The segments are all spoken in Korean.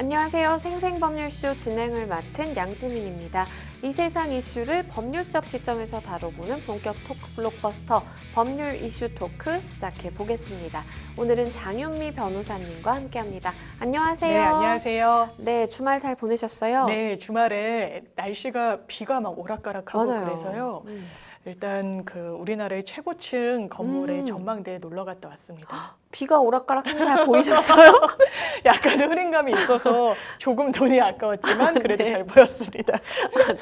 안녕하세요. 생생법률쇼 진행을 맡은 양지민입니다. 이 세상 이슈를 법률적 시점에서 다뤄보는 본격 토크 블록버스터 법률 이슈 토크 시작해 보겠습니다. 오늘은 장윤미 변호사님과 함께합니다. 안녕하세요. 네, 안녕하세요. 네, 주말 잘 보내셨어요? 네, 주말에 날씨가 비가 막 오락가락하고 맞아요. 그래서요. 일단 우리나라의 최고층 건물의 전망대에 놀러 갔다 왔습니다. 비가 오락가락 잘 보이셨어요? 약간 흐린 감이 있어서 조금 돈이 아까웠지만 그래도 네. 잘 보였습니다.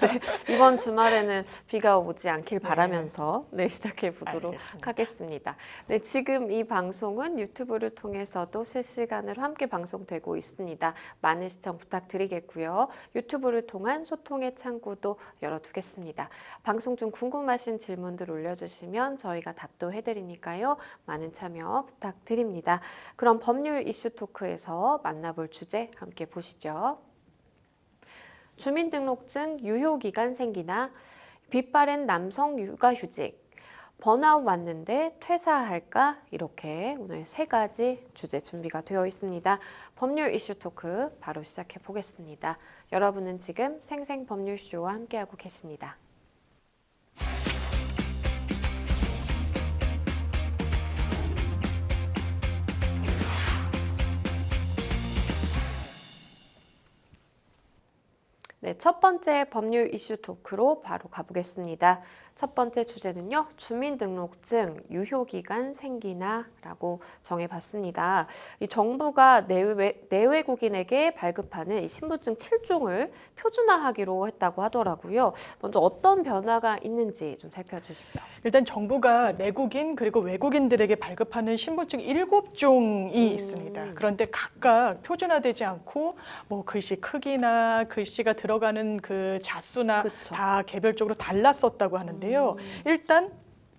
네, 이번 주말에는 비가 오지 않길 바라면서 시작해 보도록 하겠습니다. 네, 지금 이 방송은 유튜브를 통해서도 실시간으로 함께 방송되고 있습니다. 많은 시청 부탁드리겠고요. 유튜브를 통한 소통의 창구도 열어두겠습니다. 방송 중 궁금하신 질문들 올려주시면 저희가 답도 해드리니까요. 많은 참여 부탁드립니다. 그럼 법률 이슈 토크에서 만나볼 주제 함께 보시죠. 주민등록증 유효기간 생기나 빚바랜 남성 육아휴직, 번아웃 왔는데 퇴사할까? 이렇게 오늘 세 가지 주제 준비가 되어 있습니다. 법률 이슈 토크 바로 시작해 보겠습니다. 여러분은 지금 생생법률쇼와 함께하고 계십니다. 네, 첫 번째 법률 이슈 토크로 바로 가보겠습니다. 첫 번째 주제는요, 주민등록증 유효기간 생기나 라고 정해봤습니다. 이 정부가 내외국인에게 발급하는 이 신분증 7종을 표준화하기로 했다고 하더라고요. 먼저 어떤 변화가 있는지 좀 살펴주시죠. 일단 정부가 내국인 그리고 외국인들에게 발급하는 신분증 7종이 있습니다. 그런데 각각 표준화되지 않고 뭐 글씨 크기나 글씨가 들어가는 그 자수나 그쵸. 다 개별적으로 달랐었다고 하는데요. 일단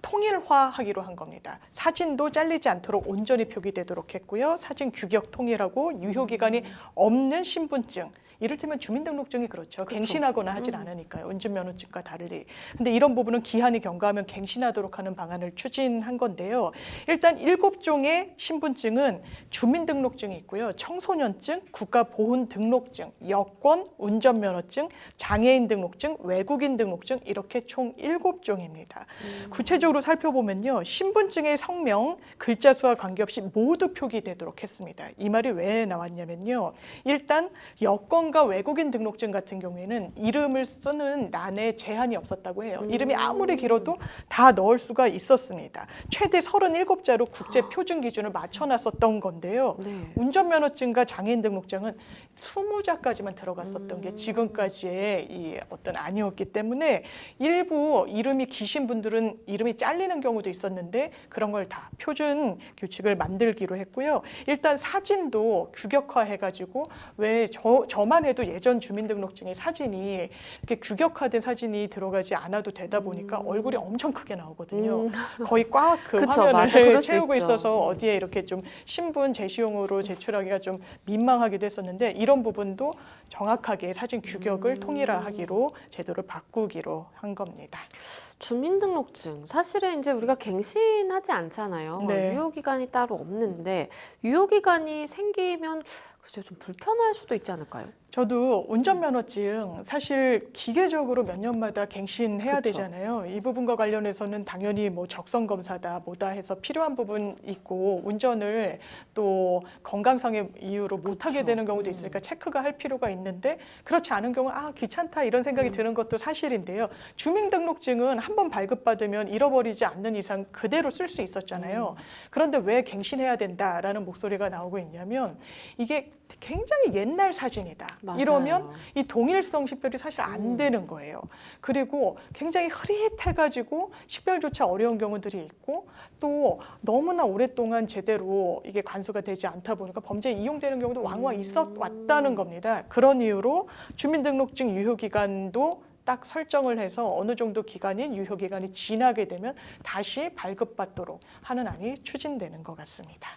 통일화하기로 한 겁니다. 사진도 잘리지 않도록 온전히 표기되도록 했고요. 사진 규격 통일하고 유효기간이 없는 신분증, 이를테면 주민등록증이 그렇죠. 갱신하거나 하진 않으니까요. 운전면허증과 달리. 근데 이런 부분은 기한이 경과하면 갱신하도록 하는 방안을 추진한 건데요. 일단 7종의 신분증은 주민등록증이 있고요. 청소년증, 국가보훈등록증, 여권, 운전면허증, 장애인 등록증, 외국인 등록증 이렇게 총 7종입니다. 구체적으로 살펴보면요. 신분증의 성명, 글자 수와 관계없이 모두 표기되도록 했습니다. 이 말이 왜 나왔냐면요. 일단 여권과 외국인 등록증 같은 경우에는 이름을 쓰는 난에 제한이 없었다고 해요. 이름이 아무리 길어도 다 넣을 수가 있었습니다. 최대 37자로 국제 표준 기준을 맞춰놨었던 건데요. 네. 운전면허증과 장애인 등록증은 20자까지만 들어갔었던 게 지금까지의 이 어떤 아니었기 때문에 일부 이름이 기신 분들은 이름이 잘리는 경우도 있었는데 그런 걸 다 표준 규칙을 만들기로 했고요. 일단 사진도 규격화해가지고 왜 저만 해도 예전 주민등록증의 사진이 이렇게 규격화된 사진이 들어가지 않아도 되다 보니까 얼굴이 엄청 크게 나오거든요. 거의 꽉 그 그쵸, 화면을 맞아. 그럴 수 채우고 있죠. 있어서 어디에 이렇게 좀 신분 제시용으로 제출하기가 좀 민망하기도 했었는데 이런 부분도 정확하게 사진 규격을 통일화하기로 제도를 바꾸기로 한 겁니다. 주민등록증 사실은 이제 우리가 갱신하지 않잖아요. 네. 유효기간이 따로 없는데 유효기간이 생기면 글쎄요, 좀 불편할 수도 있지 않을까요? 저도 운전면허증 사실 기계적으로 몇 년마다 갱신해야 그쵸. 되잖아요. 이 부분과 관련해서는 당연히 뭐 적성검사다 뭐다 해서 필요한 부분 있고 운전을 또 건강상의 이유로 못하게 그쵸. 되는 경우도 있으니까 체크가 할 필요가 있는데 그렇지 않은 경우는 귀찮다 이런 생각이 드는 것도 사실인데요. 주민등록증은 한번 발급받으면 잃어버리지 않는 이상 그대로 쓸 수 있었잖아요. 그런데 왜 갱신해야 된다라는 목소리가 나오고 있냐면 이게 굉장히 옛날 사진이다. 맞아요. 이러면 이 동일성 식별이 사실 안 되는 거예요. 그리고 굉장히 흐릿해가지고 식별조차 어려운 경우들이 있고 또 너무나 오랫동안 제대로 이게 관수가 되지 않다 보니까 범죄에 이용되는 경우도 왕왕 있어 왔다는 겁니다. 그런 이유로 주민등록증 유효기간도 딱 설정을 해서 어느 정도 기간인 유효기간이 지나게 되면 다시 발급받도록 하는 안이 추진되는 것 같습니다.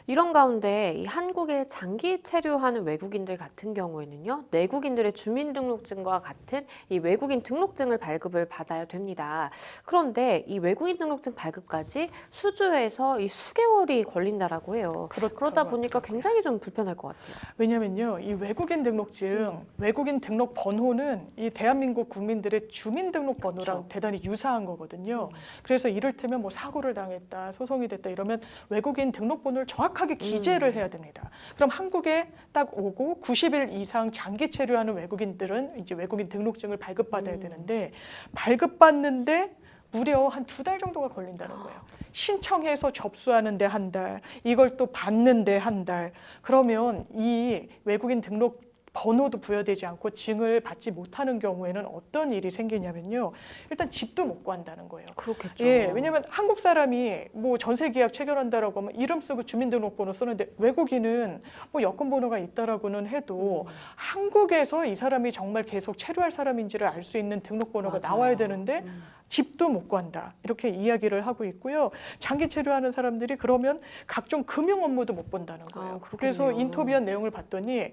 이런 가운데 이 한국에 장기 체류하는 외국인들 같은 경우에는요, 내국인들의 주민등록증과 같은 이 외국인 등록증을 발급을 받아야 됩니다. 그런데 이 외국인 등록증 발급까지 수주에서 이 수개월이 걸린다라고 해요. 그러다 보니까 굉장히 좀 불편할 것 같아요. 왜냐면요, 이 외국인 등록증, 외국인 등록 번호는 이 대한민국 국민들의 주민등록번호랑 그렇죠. 대단히 유사한 거거든요. 그래서 이를테면 뭐 사고를 당했다, 소송이 됐다 이러면 외국인 등록번호를 정확하게 기재를 해야 됩니다. 그럼 한국에 딱 오고 90일 이상 장기 체류하는 외국인들은 이제 외국인 등록증을 발급받아야 되는데 발급받는데 무려 한 2달 정도가 걸린다는 거예요. 신청해서 접수하는데 한 달, 이걸 또 받는데 한 달. 그러면 이 외국인 등록 번호도 부여되지 않고 증을 받지 못하는 경우에는 어떤 일이 생기냐면요. 일단 집도 못 구한다는 거예요. 그렇겠죠. 예, 왜냐하면 한국 사람이 뭐 전세 계약 체결한다라고 하면 이름 쓰고 주민등록번호 쓰는데 외국인은 뭐 여권번호가 있다라고는 해도 한국에서 이 사람이 정말 계속 체류할 사람인지를 알 수 있는 등록번호가 맞아요. 나와야 되는데 집도 못 구한다 이렇게 이야기를 하고 있고요. 장기 체류하는 사람들이 그러면 각종 금융 업무도 못 본다는 거예요. 그래서 인터뷰한 내용을 봤더니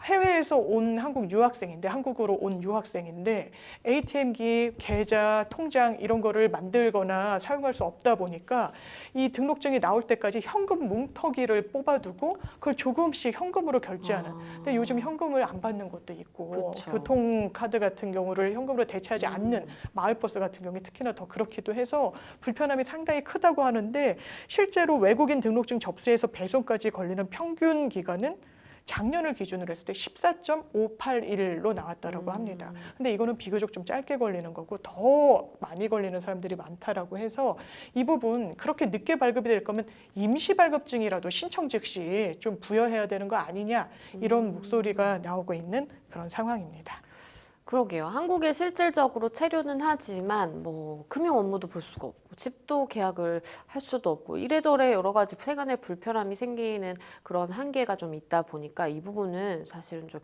해외에서 온 한국 유학생인데 한국으로 온 유학생인데 ATM기, 계좌, 통장 이런 거를 만들거나 사용할 수 없다 보니까 이 등록증이 나올 때까지 현금 뭉터기를 뽑아두고 그걸 조금씩 현금으로 결제하는. 근데 요즘 현금을 안 받는 것도 있고 그쵸. 교통카드 같은 경우를 현금으로 대체하지 않는 마을버스 같은 경우에 특히나 더 그렇기도 해서 불편함이 상당히 크다고 하는데 실제로 외국인 등록증 접수에서 배송까지 걸리는 평균 기간은 작년을 기준으로 했을 때 14.581로 나왔다라고 합니다. 근데 이거는 비교적 좀 짧게 걸리는 거고 더 많이 걸리는 사람들이 많다라고 해서 이 부분 그렇게 늦게 발급이 될 거면 임시 발급증이라도 신청 즉시 좀 부여해야 되는 거 아니냐 이런 목소리가 나오고 있는 그런 상황입니다. 그러게요. 한국에 실질적으로 체류는 하지만 뭐 금융 업무도 볼 수가 없고 집도 계약을 할 수도 없고 이래저래 여러 가지 생활에 불편함이 생기는 그런 한계가 좀 있다 보니까 이 부분은 사실은 좀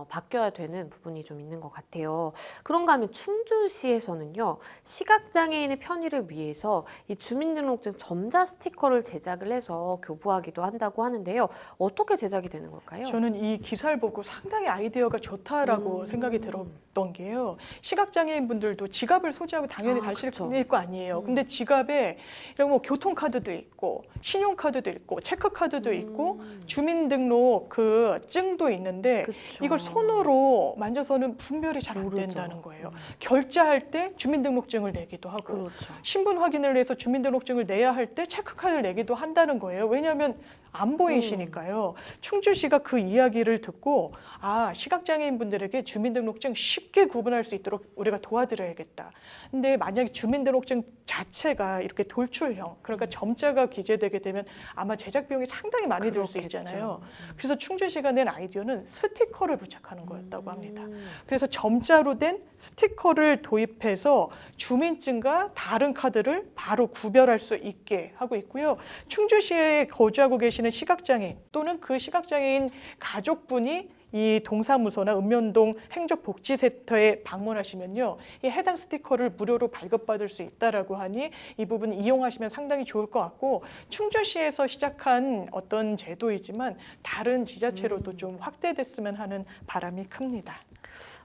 바뀌어야 되는 부분이 좀 있는 것 같아요. 그런가 하면 충주시에서는요, 시각장애인의 편의를 위해서 이 주민등록증 점자 스티커를 제작을 해서 교부하기도 한다고 하는데요. 어떻게 제작이 되는 걸까요? 저는 이 기사를 보고 상당히 아이디어가 좋다라고 생각이 들었던 게요. 시각장애인 분들도 지갑을 소지하고 당연히 다실 그쵸. 거 아니에요. 근데 지갑에 이런 뭐 교통카드도 있고 신용카드도 있고 체크카드도 있고 주민등록 그 증도 있는데 그쵸. 이걸 손으로 만져서는 분별이 잘 안 모르죠. 된다는 거예요. 결제할 때 주민등록증을 내기도 하고 그렇죠. 신분 확인을 해서 주민등록증을 내야 할 때 체크카드를 내기도 한다는 거예요. 왜냐하면 안 보이시니까요. 충주시가 그 이야기를 듣고 아, 시각장애인 분들에게 주민등록증 쉽게 구분할 수 있도록 우리가 도와드려야겠다. 근데 만약에 주민등록증 자체가 이렇게 돌출형, 그러니까 점자가 기재되게 되면 아마 제작 비용이 상당히 많이 들 수 있잖아요. 그래서 충주시가 낸 아이디어는 스티커를 부착하는 거였다고 합니다. 그래서 점자로 된 스티커를 도입해서 주민증과 다른 카드를 바로 구별할 수 있게 하고 있고요. 충주시에 거주하고 계시는 시각장애인 또는 그 시각장애인 가족분이 이 동사무소나 읍면동 행정복지센터에 방문하시면요, 이 해당 스티커를 무료로 발급받을 수 있다라고 하니 이 부분 이용하시면 상당히 좋을 것 같고 충주시에서 시작한 어떤 제도이지만 다른 지자체로도 좀 확대됐으면 하는 바람이 큽니다.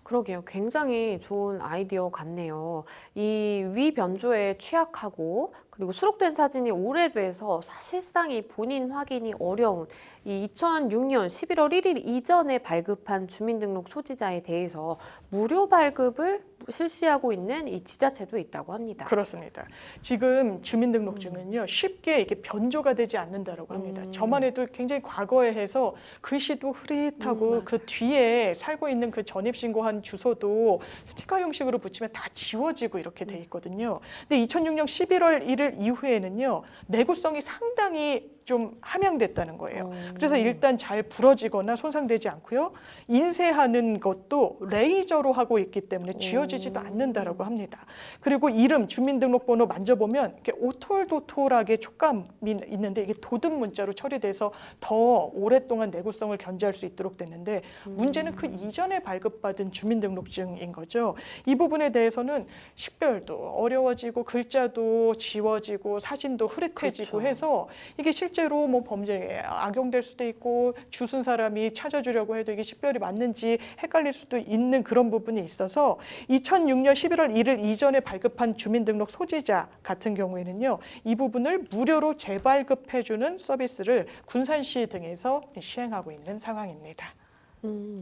그러게요. 굉장히 좋은 아이디어 같네요. 이 위 변조에 취약하고 그리고 수록된 사진이 오래돼서 사실상 이 본인 확인이 어려운 이 2006년 11월 1일 이전에 발급한 주민등록 소지자에 대해서 무료 발급을 실시하고 있는 이 지자체도 있다고 합니다. 그렇습니다. 지금 주민등록증은요 쉽게 이게 변조가 되지 않는다라고 합니다. 저만 해도 굉장히 과거에 해서 글씨도 흐릿하고 그 뒤에 살고 있는 그 전입신고한 주소도 스티커 형식으로 붙이면 다 지워지고 이렇게 돼 있거든요. 근데 2006년 11월 1일 이후에는요 내구성이 상당히 좀 함양됐다는 거예요. 그래서 일단 잘 부러지거나 손상되지 않고요. 인쇄하는 것도 레이저로 하고 있기 때문에 지워지지도 않는다라고 합니다. 그리고 이름, 주민등록번호 만져보면 이렇게 오톨도톨하게 촉감이 있는데 이게 도듬 문자로 처리돼서 더 오랫동안 내구성을 견지할 수 있도록 됐는데 문제는 그 이전에 발급받은 주민등록증인 거죠. 이 부분에 대해서는 식별도 어려워지고 글자도 지워지고 사진도 흐릿해지고 그렇죠. 해서 이게 실제 실제로 뭐 범죄에 악용될 수도 있고 주순 사람이 찾아주려고 해도 이게 식별이 맞는지 헷갈릴 수도 있는 그런 부분이 있어서 2006년 11월 1일 이전에 발급한 주민등록 소지자 같은 경우에는요, 이 부분을 무료로 재발급해주는 서비스를 군산시 등에서 시행하고 있는 상황입니다.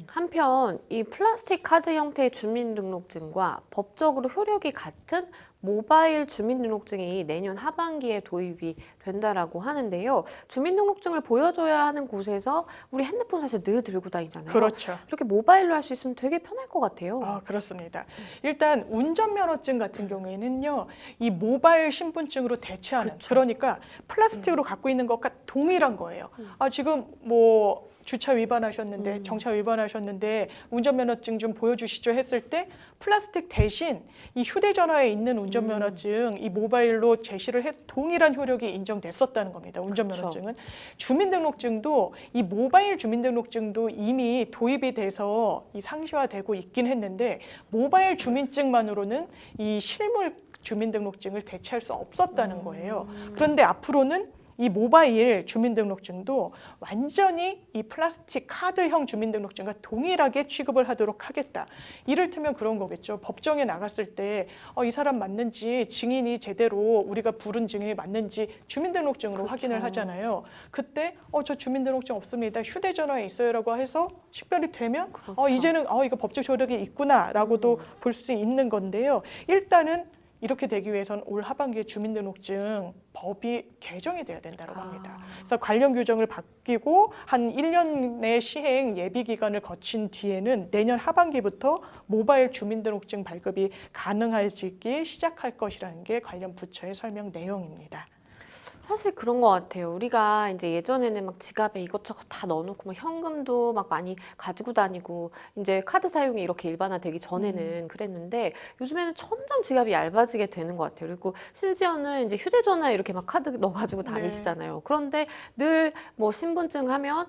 한편 이 플라스틱 카드 형태의 주민등록증과 법적으로 효력이 같은 모바일 주민등록증이 내년 하반기에 도입이 된다라고 하는데요. 주민등록증을 보여줘야 하는 곳에서 우리 핸드폰 사실 늘 들고 다니잖아요. 그렇죠. 이렇게 모바일로 할 수 있으면 되게 편할 것 같아요. 그렇습니다. 일단 운전면허증 같은 경우에는요, 이 모바일 신분증으로 대체하는, 그쵸. 그러니까 플라스틱으로 갖고 있는 것과 동일한 거예요. 지금 뭐 주차 위반하셨는데, 정차 위반하셨는데 운전면허증 좀 보여주시죠 했을 때 플라스틱 대신 이 휴대전화에 있는 운전면허증 이 모바일로 제시를 해 동일한 효력이 인정됐었다는 겁니다. 운전면허증은. 주민등록증도 이 모바일 주민등록증도 이미 도입이 돼서 이 상시화되고 있긴 했는데 모바일 주민증만으로는 이 실물 주민등록증을 대체할 수 없었다는 거예요. 그런데 앞으로는 이 모바일 주민등록증도 완전히 이 플라스틱 카드형 주민등록증과 동일하게 취급을 하도록 하겠다. 이를테면 그런 거겠죠. 법정에 나갔을 때 이 사람 맞는지 증인이 제대로 우리가 부른 증인이 맞는지 주민등록증으로 그렇죠. 확인을 하잖아요. 그때 저 주민등록증 없습니다. 휴대전화에 있어요라고 해서 식별이 되면 그렇죠. 이제는 이거 법적 효력이 있구나라고도 볼 수 있는 건데요. 일단은 이렇게 되기 위해서는 올 하반기에 주민등록증 법이 개정이 돼야 된다고 합니다. 그래서 관련 규정을 바뀌고 한 1년 내 시행 예비 기간을 거친 뒤에는 내년 하반기부터 모바일 주민등록증 발급이 가능해지기 시작할 것이라는 게 관련 부처의 설명 내용입니다. 사실 그런 것 같아요. 우리가 이제 예전에는 막 지갑에 이것저것 다 넣어놓고 막 현금도 막 많이 가지고 다니고 이제 카드 사용이 이렇게 일반화되기 전에는 그랬는데 요즘에는 점점 지갑이 얇아지게 되는 것 같아요. 그리고 심지어는 이제 휴대전화에 이렇게 막 카드 넣어가지고 다니시잖아요. 그런데 늘 뭐 신분증 하면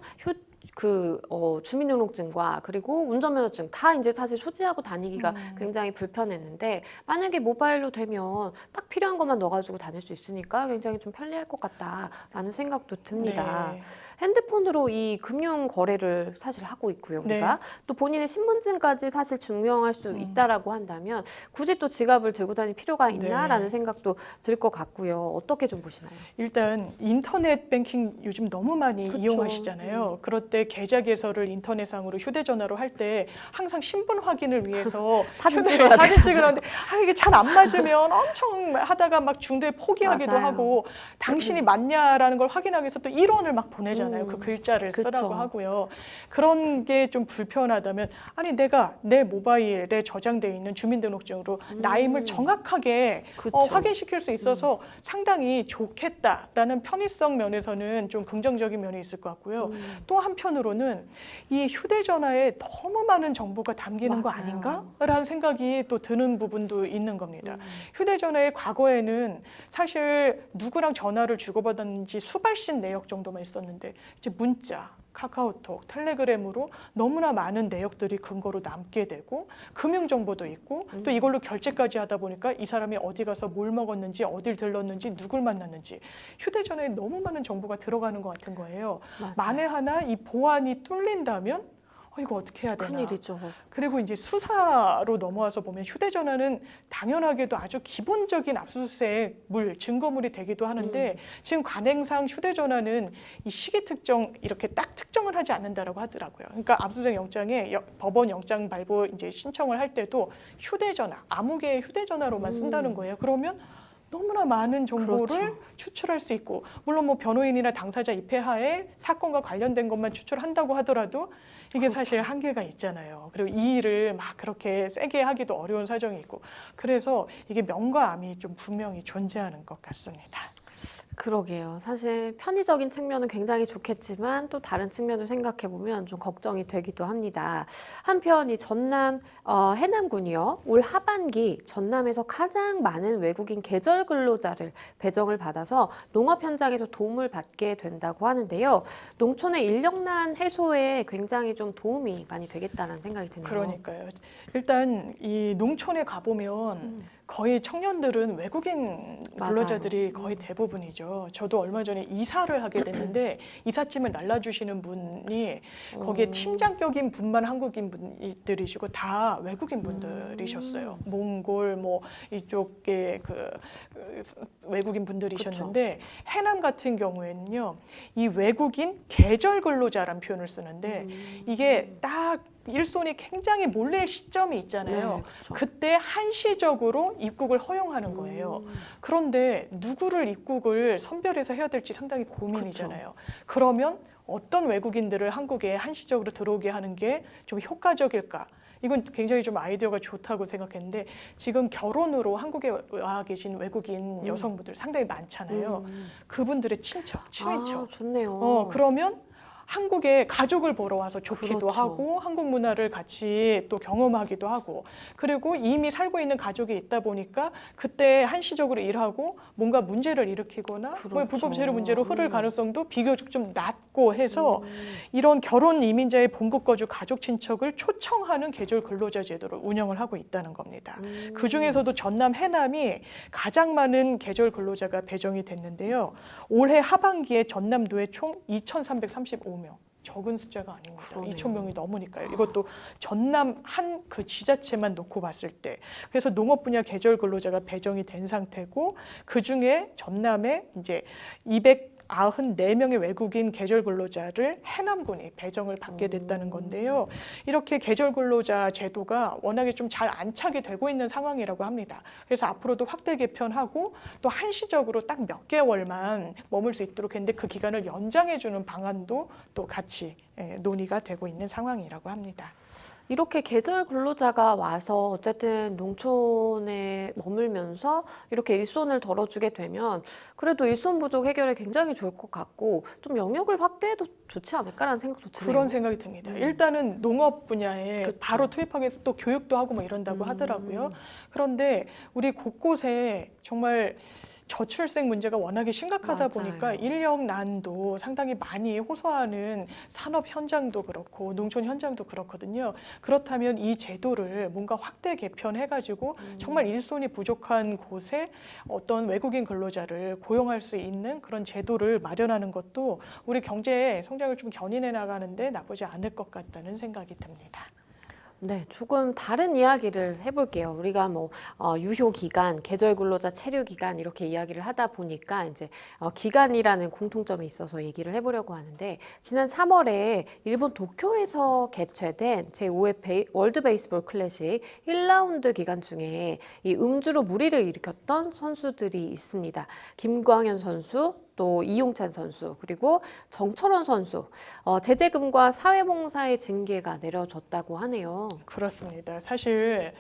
주민등록증과 그리고 운전면허증 다 이제 사실 소지하고 다니기가 굉장히 불편했는데 만약에 모바일로 되면 딱 필요한 것만 넣어가지고 다닐 수 있으니까 굉장히 좀 편리할 것 같다라는 생각도 듭니다. 네. 핸드폰으로 이 금융 거래를 사실 하고 있고요. 우리가 또 본인의 신분증까지 사실 증명할 수 있다라고 한다면 굳이 또 지갑을 들고 다닐 필요가 있나라는 생각도 들 것 같고요. 어떻게 좀 보시나요? 일단 인터넷 뱅킹 요즘 너무 많이 그쵸. 이용하시잖아요. 그럴 때 계좌 개설을 인터넷상으로 휴대전화로 할 때 항상 신분 확인을 위해서 사진 찍어야 돼요. 사진 찍으라는데 이게 잘 안 맞으면 엄청 하다가 막 중도에 포기하기도 맞아요. 하고 당신이 맞냐라는 걸 확인하기 위해서 또 1원을 막 보내잖아요. 그 글자를 그쵸. 쓰라고 하고요. 그런 게 좀 불편하다면 내가 내 모바일에 저장돼 있는 주민등록증으로 나임을 정확하게 그쵸. 확인시킬 수 있어서 상당히 좋겠다라는 편의성 면에서는 좀 긍정적인 면이 있을 것 같고요. 또 한편으로는 이 휴대전화에 너무 많은 정보가 담기는 거 맞아요. 아닌가라는 생각이 또 드는 부분도 있는 겁니다. 휴대전화에 과거에는 사실 누구랑 전화를 주고받았는지 수발신 내역 정도만 있었는데 이제 문자, 카카오톡, 텔레그램으로 너무나 많은 내역들이 근거로 남게 되고 금융 정보도 있고 또 이걸로 결제까지 하다 보니까 이 사람이 어디 가서 뭘 먹었는지 어딜 들렀는지 누굴 만났는지 휴대전화에 너무 많은 정보가 들어가는 것 같은 거예요. 맞아요. 만에 하나 이 보안이 뚫린다면 이거 어떻게 해야 되나. 큰일이죠. 그리고 이제 수사로 넘어와서 보면 휴대전화는 당연하게도 아주 기본적인 압수수색 증거물이 되기도 하는데 지금 관행상 휴대전화는 이 시기 특정 이렇게 딱 특정을 하지 않는다라고 하더라고요. 그러니까 압수수색 영장에 법원 영장 발부 이제 신청을 할 때도 휴대전화, 아무 개의 휴대전화로만 쓴다는 거예요. 그러면 너무나 많은 정보를 그렇죠. 추출할 수 있고 물론 뭐 변호인이나 당사자 입회하에 사건과 관련된 것만 추출한다고 하더라도 이게 사실 한계가 있잖아요. 그리고 이 일을 막 그렇게 세게 하기도 어려운 사정이 있고 그래서 이게 명과 암이 좀 분명히 존재하는 것 같습니다. 그러게요. 사실 편의적인 측면은 굉장히 좋겠지만 또 다른 측면을 생각해 보면 좀 걱정이 되기도 합니다. 한편 이 전남 해남군이요. 올 하반기 전남에서 가장 많은 외국인 계절 근로자를 배정을 받아서 농업 현장에서 도움을 받게 된다고 하는데요. 농촌의 인력난 해소에 굉장히 좀 도움이 많이 되겠다는 생각이 드네요. 그러니까요. 일단 이 농촌에 가보면 거의 청년들은 외국인 근로자들이 거의 대부분이죠. 있어요. 저도 얼마 전에 이사를 하게 됐는데 이삿짐을 날라주시는 분이 거기에 팀장격인 분만 한국인 분들이시고 다 외국인 분들이셨어요. 몽골 뭐 이쪽에 그 외국인 분들이셨는데 해남 같은 경우에는요, 이 외국인 계절 근로자라는 표현을 쓰는데 이게 딱 일손이 굉장히 몰릴 시점이 있잖아요. 네, 그쵸. 그때 한시적으로 입국을 허용하는 거예요. 그런데 누구를 입국을 선별해서 해야 될지 상당히 고민이잖아요. 그러면 어떤 외국인들을 한국에 한시적으로 들어오게 하는 게 좀 효과적일까? 이건 굉장히 좀 아이디어가 좋다고 생각했는데 지금 결혼으로 한국에 와 계신 외국인 여성분들 상당히 많잖아요. 그분들의 친척, 친인척. 아, 좋네요. 그러면 한국에 가족을 보러 와서 좋기도 그렇죠. 하고 한국 문화를 같이 또 경험하기도 하고 그리고 이미 살고 있는 가족이 있다 보니까 그때 한시적으로 일하고 뭔가 문제를 일으키거나 뭐 그렇죠. 불법 체류 문제로 흐를 가능성도 비교적 좀 낮고 해서 이런 결혼 이민자의 본국 거주 가족 친척을 초청하는 계절 근로자 제도를 운영을 하고 있다는 겁니다. 그 중에서도 전남 해남이 가장 많은 계절 근로자가 배정이 됐는데요. 올해 하반기에 전남도에 총 2,335명. 적은 숫자가 아닙니다. 그러네요. 2,000명이 넘으니까요. 이것도 전남 한 그 지자체만 놓고 봤을 때. 그래서 농업 분야 계절 근로자가 배정이 된 상태고 그 중에 전남에 이제 294명의 외국인 계절 근로자를 해남군이 배정을 받게 됐다는 건데요. 이렇게 계절 근로자 제도가 워낙에 좀 잘 안착이 되고 있는 상황이라고 합니다. 그래서 앞으로도 확대 개편하고 또 한시적으로 딱 몇 개월만 머물 수 있도록 했는데 그 기간을 연장해 주는 방안도 또 같이 논의가 되고 있는 상황이라고 합니다. 이렇게 계절 근로자가 와서 어쨌든 농촌에 머물면서 이렇게 일손을 덜어주게 되면 그래도 일손 부족 해결에 굉장히 좋을 것 같고 좀 영역을 확대해도 좋지 않을까라는 생각도 드네요. 그런 생각이 듭니다. 일단은 농업 분야에 그쵸. 바로 투입하기 위해서 또 교육도 하고 뭐 이런다고 하더라고요. 그런데 우리 곳곳에 정말 저출생 문제가 워낙에 심각하다 맞아요. 보니까 인력난도 상당히 많이 호소하는 산업 현장도 그렇고 농촌 현장도 그렇거든요. 그렇다면 이 제도를 뭔가 확대 개편해가지고 정말 일손이 부족한 곳에 어떤 외국인 근로자를 고용할 수 있는 그런 제도를 마련하는 것도 우리 경제의 성장을 좀 견인해 나가는데 나쁘지 않을 것 같다는 생각이 듭니다. 네, 조금 다른 이야기를 해볼게요. 우리가 뭐 유효 기간, 계절 근로자 체류 기간 이렇게 이야기를 하다 보니까 이제 기간이라는 공통점이 있어서 얘기를 해보려고 하는데 지난 3월에 일본 도쿄에서 개최된 제5회 월드 베이스볼 클래식 1라운드 기간 중에 이 음주로 무리를 일으켰던 선수들이 있습니다. 김광현 선수, 또 이용찬 선수 그리고 정철원 선수 제재금과 사회봉사의 징계가 내려졌다고 하네요. 그렇습니다. 사실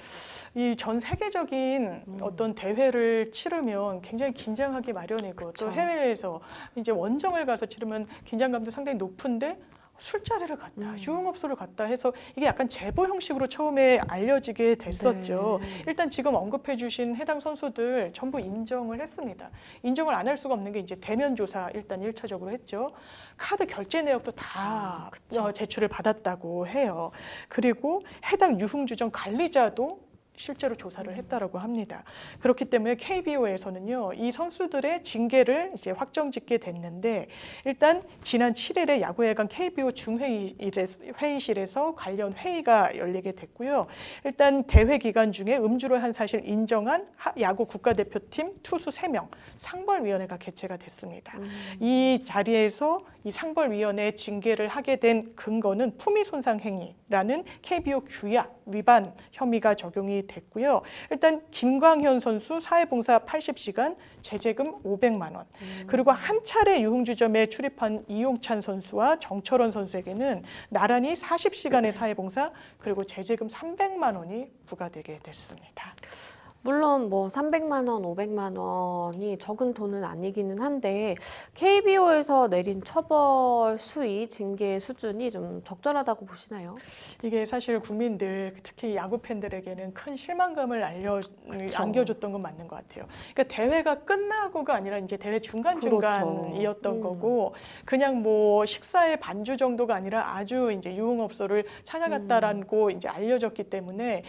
이 전 세계적인 어떤 대회를 치르면 굉장히 긴장하기 마련이고 그쵸. 또 해외에서 이제 원정을 가서 치르면 긴장감도 상당히 높은데 술자리를 갔다, 유흥업소를 갔다 해서 이게 약간 제보 형식으로 처음에 알려지게 됐었죠. 네. 일단 지금 언급해 주신 해당 선수들 전부 인정을 했습니다. 인정을 안 할 수가 없는 게 이제 대면 조사 일단 1차적으로 했죠. 카드 결제 내역도 다 제출을 받았다고 해요. 그리고 해당 유흥주점 관리자도 실제로 조사를 했다라고 합니다. 그렇기 때문에 KBO에서는요, 이 선수들의 징계를 이제 확정짓게 됐는데 일단 지난 7일에 야구회관 KBO 중회의실에서 관련 회의가 열리게 됐고요. 일단 대회 기간 중에 음주를 한 사실 인정한 야구 국가대표팀 투수 3명 상벌위원회가 개최가 됐습니다. 이 자리에서 이 상벌위원회 징계를 하게 된 근거는 품위손상 행위라는 KBO 규약 위반 혐의가 적용이 됐고요. 일단 김광현 선수 사회봉사 80시간, 제재금 500만 원. 그리고 한 차례 유흥주점에 출입한 이용찬 선수와 정철원 선수에게는 나란히 40시간의 사회봉사 그리고 제재금 300만 원이 부과되게 됐습니다. 물론 뭐 300만 원, 500만 원이 적은 돈은 아니기는 한데 KBO에서 내린 처벌 수위, 징계 수준이 좀 적절하다고 보시나요? 이게 사실 국민들, 특히 야구 팬들에게는 큰 실망감을 안겨줬던 건 맞는 것 같아요. 그러니까 대회가 끝나고가 아니라 이제 대회 중간중간이었던 거고, 그냥 뭐 식사의 반주 정도가 아니라 아주 이제 유흥업소를 찾아갔다라고 이제 알려졌기 때문에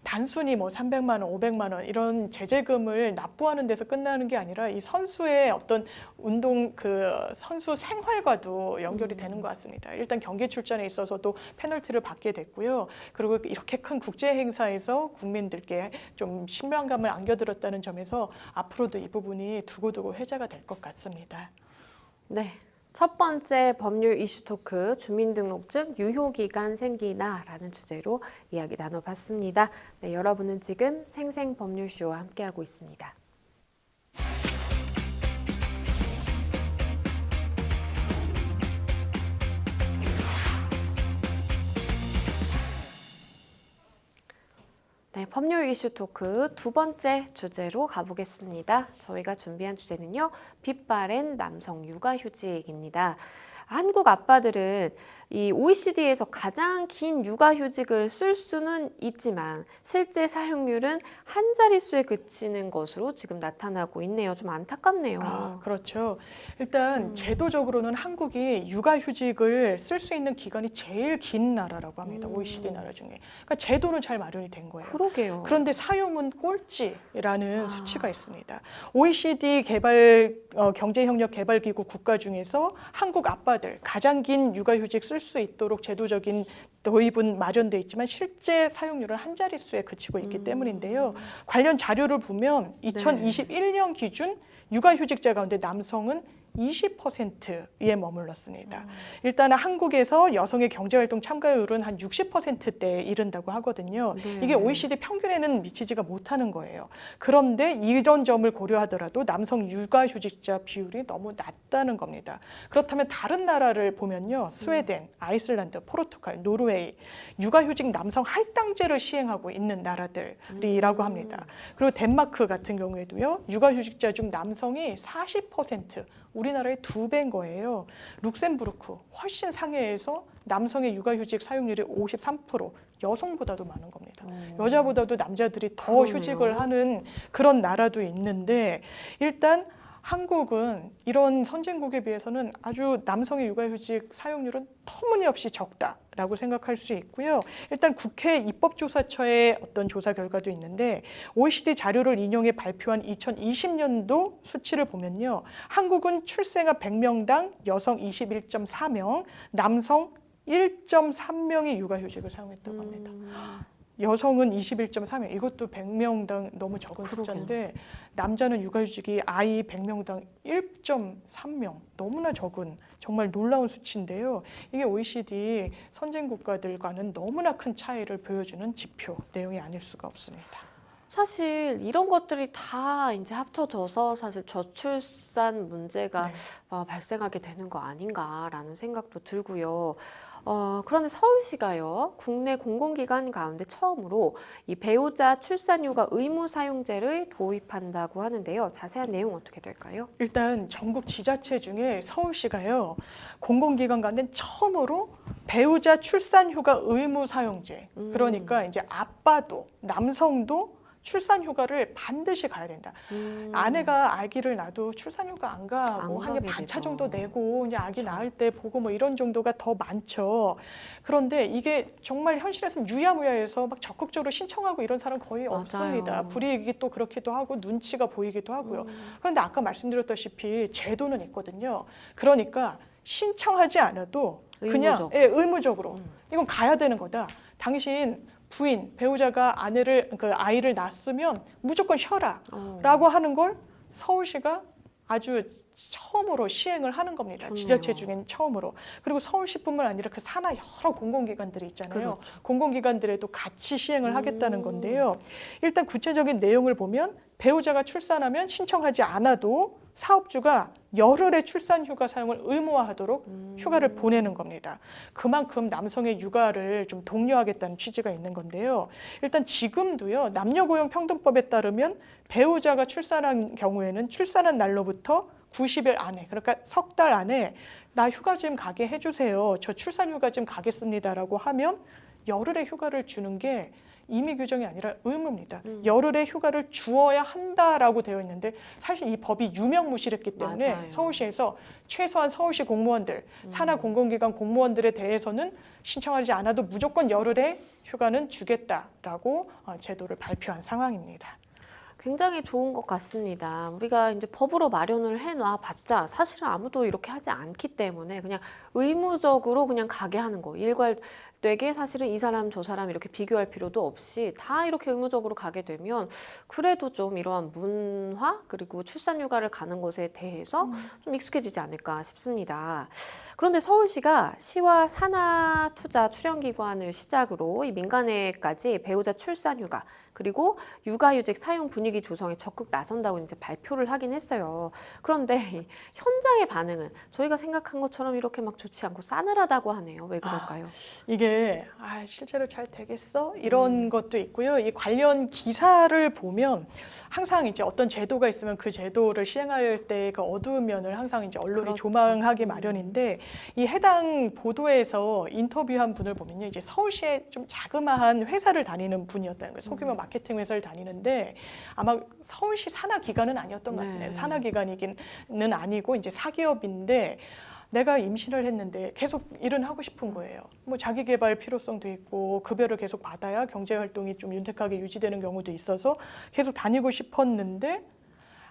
단순히 뭐 300만 원, 500만 원 이런 제재금을 납부하는 데서 끝나는 게 아니라 이 선수의 어떤 운동 그 선수 생활과도 연결이 되는 것 같습니다. 일단 경기 출전에 있어서도 페널티를 받게 됐고요. 그리고 이렇게 큰 국제 행사에서 국민들께 좀 신명감을 안겨들었다는 점에서 앞으로도 이 부분이 두고두고 회자가 될 것 같습니다. 네. 첫 번째 법률 이슈 토크, 주민등록증 유효기간 생기나라는 주제로 이야기 나눠봤습니다. 네, 여러분은 지금 생생법률쇼와 함께하고 있습니다. 네, 법률 이슈 토크 두 번째 주제로 가보겠습니다. 저희가 준비한 주제는요, 빛바랜 남성 육아휴직입니다. 한국 아빠들은 이 OECD에서 가장 긴 육아휴직을 쓸 수는 있지만 실제 사용률은 한 자릿수에 그치는 것으로 지금 나타나고 있네요. 좀 안타깝네요. 그렇죠. 일단 제도적으로는 한국이 육아휴직을 쓸 수 있는 기간이 제일 긴 나라라고 합니다. OECD 나라 중에. 그러니까 제도는 잘 마련이 된 거예요. 그러게요. 그런데 사용은 꼴찌라는 수치가 있습니다. OECD 경제협력개발기구 국가 중에서 한국 아빠들 가장 긴 육아휴직 쓸 수 있도록 제도적인 도입은 마련돼 있지만 실제 사용률은 한 자릿수에 그치고 있기 때문인데요. 관련 자료를 보면 2021년 기준 육아휴직자 가운데 남성은 20%에 머물렀습니다. 일단 한국에서 여성의 경제활동 참가율은 한 60%대에 이른다고 하거든요. 네. 이게 OECD 평균에는 미치지가 못하는 거예요. 그런데 이런 점을 고려하더라도 남성 육아휴직자 비율이 너무 낮다는 겁니다. 그렇다면 다른 나라를 보면요. 스웨덴, 아이슬란드, 포르투갈, 노르웨이 육아휴직 남성 할당제를 시행하고 있는 나라들이라고 합니다. 그리고 덴마크 같은 경우에도요. 육아휴직자 중 남성이 40%, 우리나라의 2배인 거예요. 룩셈부르크 훨씬 상해에서 남성의 육아휴직 사용률이 53%, 여성보다도 많은 겁니다. 여자보다도 남자들이 더 그러네요. 휴직을 하는 그런 나라도 있는데 일단 한국은 이런 선진국에 비해서는 아주 남성의 육아휴직 사용률은 터무니없이 적다라고 생각할 수 있고요. 일단 국회 입법조사처의 어떤 조사 결과도 있는데 OECD 자료를 인용해 발표한 2020년도 수치를 보면요. 한국은 출생아 100명당 여성 21.4명, 남성 1.3명이 육아휴직을 사용했다고 합니다. 여성은 21.3명, 이것도 100명당 너무 적은 숫자인데 남자는 육아휴직이 아이 100명당 1.3명, 너무나 적은 정말 놀라운 수치인데요. 이게 OECD 선진국가들과는 너무나 큰 차이를 보여주는 지표 내용이 아닐 수가 없습니다. 사실 이런 것들이 다 이제 합쳐져서 사실 저출산 문제가 발생하게 되는 거 아닌가라는 생각도 들고요. 그런데 서울시가요, 국내 공공기관 가운데 처음으로 이 배우자 출산휴가 의무 사용제를 도입한다고 하는데요. 자세한 내용 어떻게 될까요? 일단 전국 지자체 중에 서울시가요, 공공기관 가운데 처음으로 배우자 출산휴가 의무 사용제. 그러니까 이제 아빠도 남성도 출산휴가를 반드시 가야 된다. 아내가 아기를 낳아도 출산휴가 안 가고 한 반차 정도 내고 이제 아기 낳을 때 보고 뭐 이런 정도가 더 많죠. 그런데 이게 정말 현실에서는 유야무야해서 막 적극적으로 신청하고 이런 사람 거의 없습니다. 불이익이 또 그렇기도 하고 눈치가 보이기도 하고요. 그런데 아까 말씀드렸다시피 제도는 있거든요. 그러니까 신청하지 않아도 그냥 의무적으로 이건 가야 되는 거다. 당신 부인, 배우자가 아이를 낳았으면 무조건 쉬어라 라고 하는 걸 서울시가 아주 처음으로 시행을 하는 겁니다. 좋네요. 지자체 중엔 처음으로. 그리고 서울시뿐만 아니라 그 산하 여러 공공기관들이 있잖아요. 그렇죠. 공공기관들에도 같이 시행을 하겠다는 건데요. 일단 구체적인 내용을 보면 배우자가 출산하면 신청하지 않아도 사업주가 열흘의 출산휴가 사용을 의무화하도록 휴가를 보내는 겁니다. 그만큼 남성의 육아를 좀 독려하겠다는 취지가 있는 건데요. 일단 지금도요, 남녀고용평등법에 따르면 배우자가 출산한 경우에는 출산한 날로부터 90일 안에, 그러니까 석 달 안에 나 휴가 좀 가게 해주세요. 저 출산휴가 좀 가겠습니다라고 하면 열흘의 휴가를 주는 게 임의 규정이 아니라 의무입니다. 열흘의 휴가를 주어야 한다라고 되어 있는데 사실 이 법이 유명무실했기 때문에 맞아요. 서울시에서 최소한 서울시 공무원들, 산하 공공기관 공무원들에 대해서는 신청하지 않아도 무조건 열흘의 휴가는 주겠다라고 제도를 발표한 상황입니다. 굉장히 좋은 것 같습니다. 우리가 이제 법으로 마련을 해놔 봤자 사실은 아무도 이렇게 하지 않기 때문에 그냥 의무적으로 그냥 가게 하는 거. 일괄되게 사실은 이 사람 저 사람 이렇게 비교할 필요도 없이 다 이렇게 의무적으로 가게 되면 그래도 좀 이러한 문화 그리고 출산휴가를 가는 것에 대해서 좀 익숙해지지 않을까 싶습니다. 그런데 서울시가 시와 산하투자 출연기관을 시작으로 이 민간에까지 배우자 출산휴가 그리고 육아휴직 사용 분위기 조성에 적극 나선다고 이제 발표를 하긴 했어요. 그런데 이 현장의 반응은 저희가 생각한 것처럼 이렇게 막 좋지 않고 싸늘하다고 하네요. 왜 그럴까요? 이게 실제로 잘 되겠어? 이런 것도 있고요. 이 관련 기사를 보면 항상 이제 어떤 제도가 있으면 그 제도를 시행할 때 그 어두운 면을 항상 이제 언론이 그렇죠. 조망하기 마련인데 이 해당 보도에서 인터뷰한 분을 보면요. 이제 서울시에 좀 자그마한 회사를 다니는 분이었다는 거예요. 소규모 마케팅 회사를 다니는데 아마 서울시 산하 기관은 아니었던 것 같습니다. 네. 산하 기관이기는 아니고 이제 사기업인데 내가 임신을 했는데 계속 일은 하고 싶은 거예요. 뭐 자기 개발 필요성도 있고 급여를 계속 받아야 경제 활동이 좀 윤택하게 유지되는 경우도 있어서 계속 다니고 싶었는데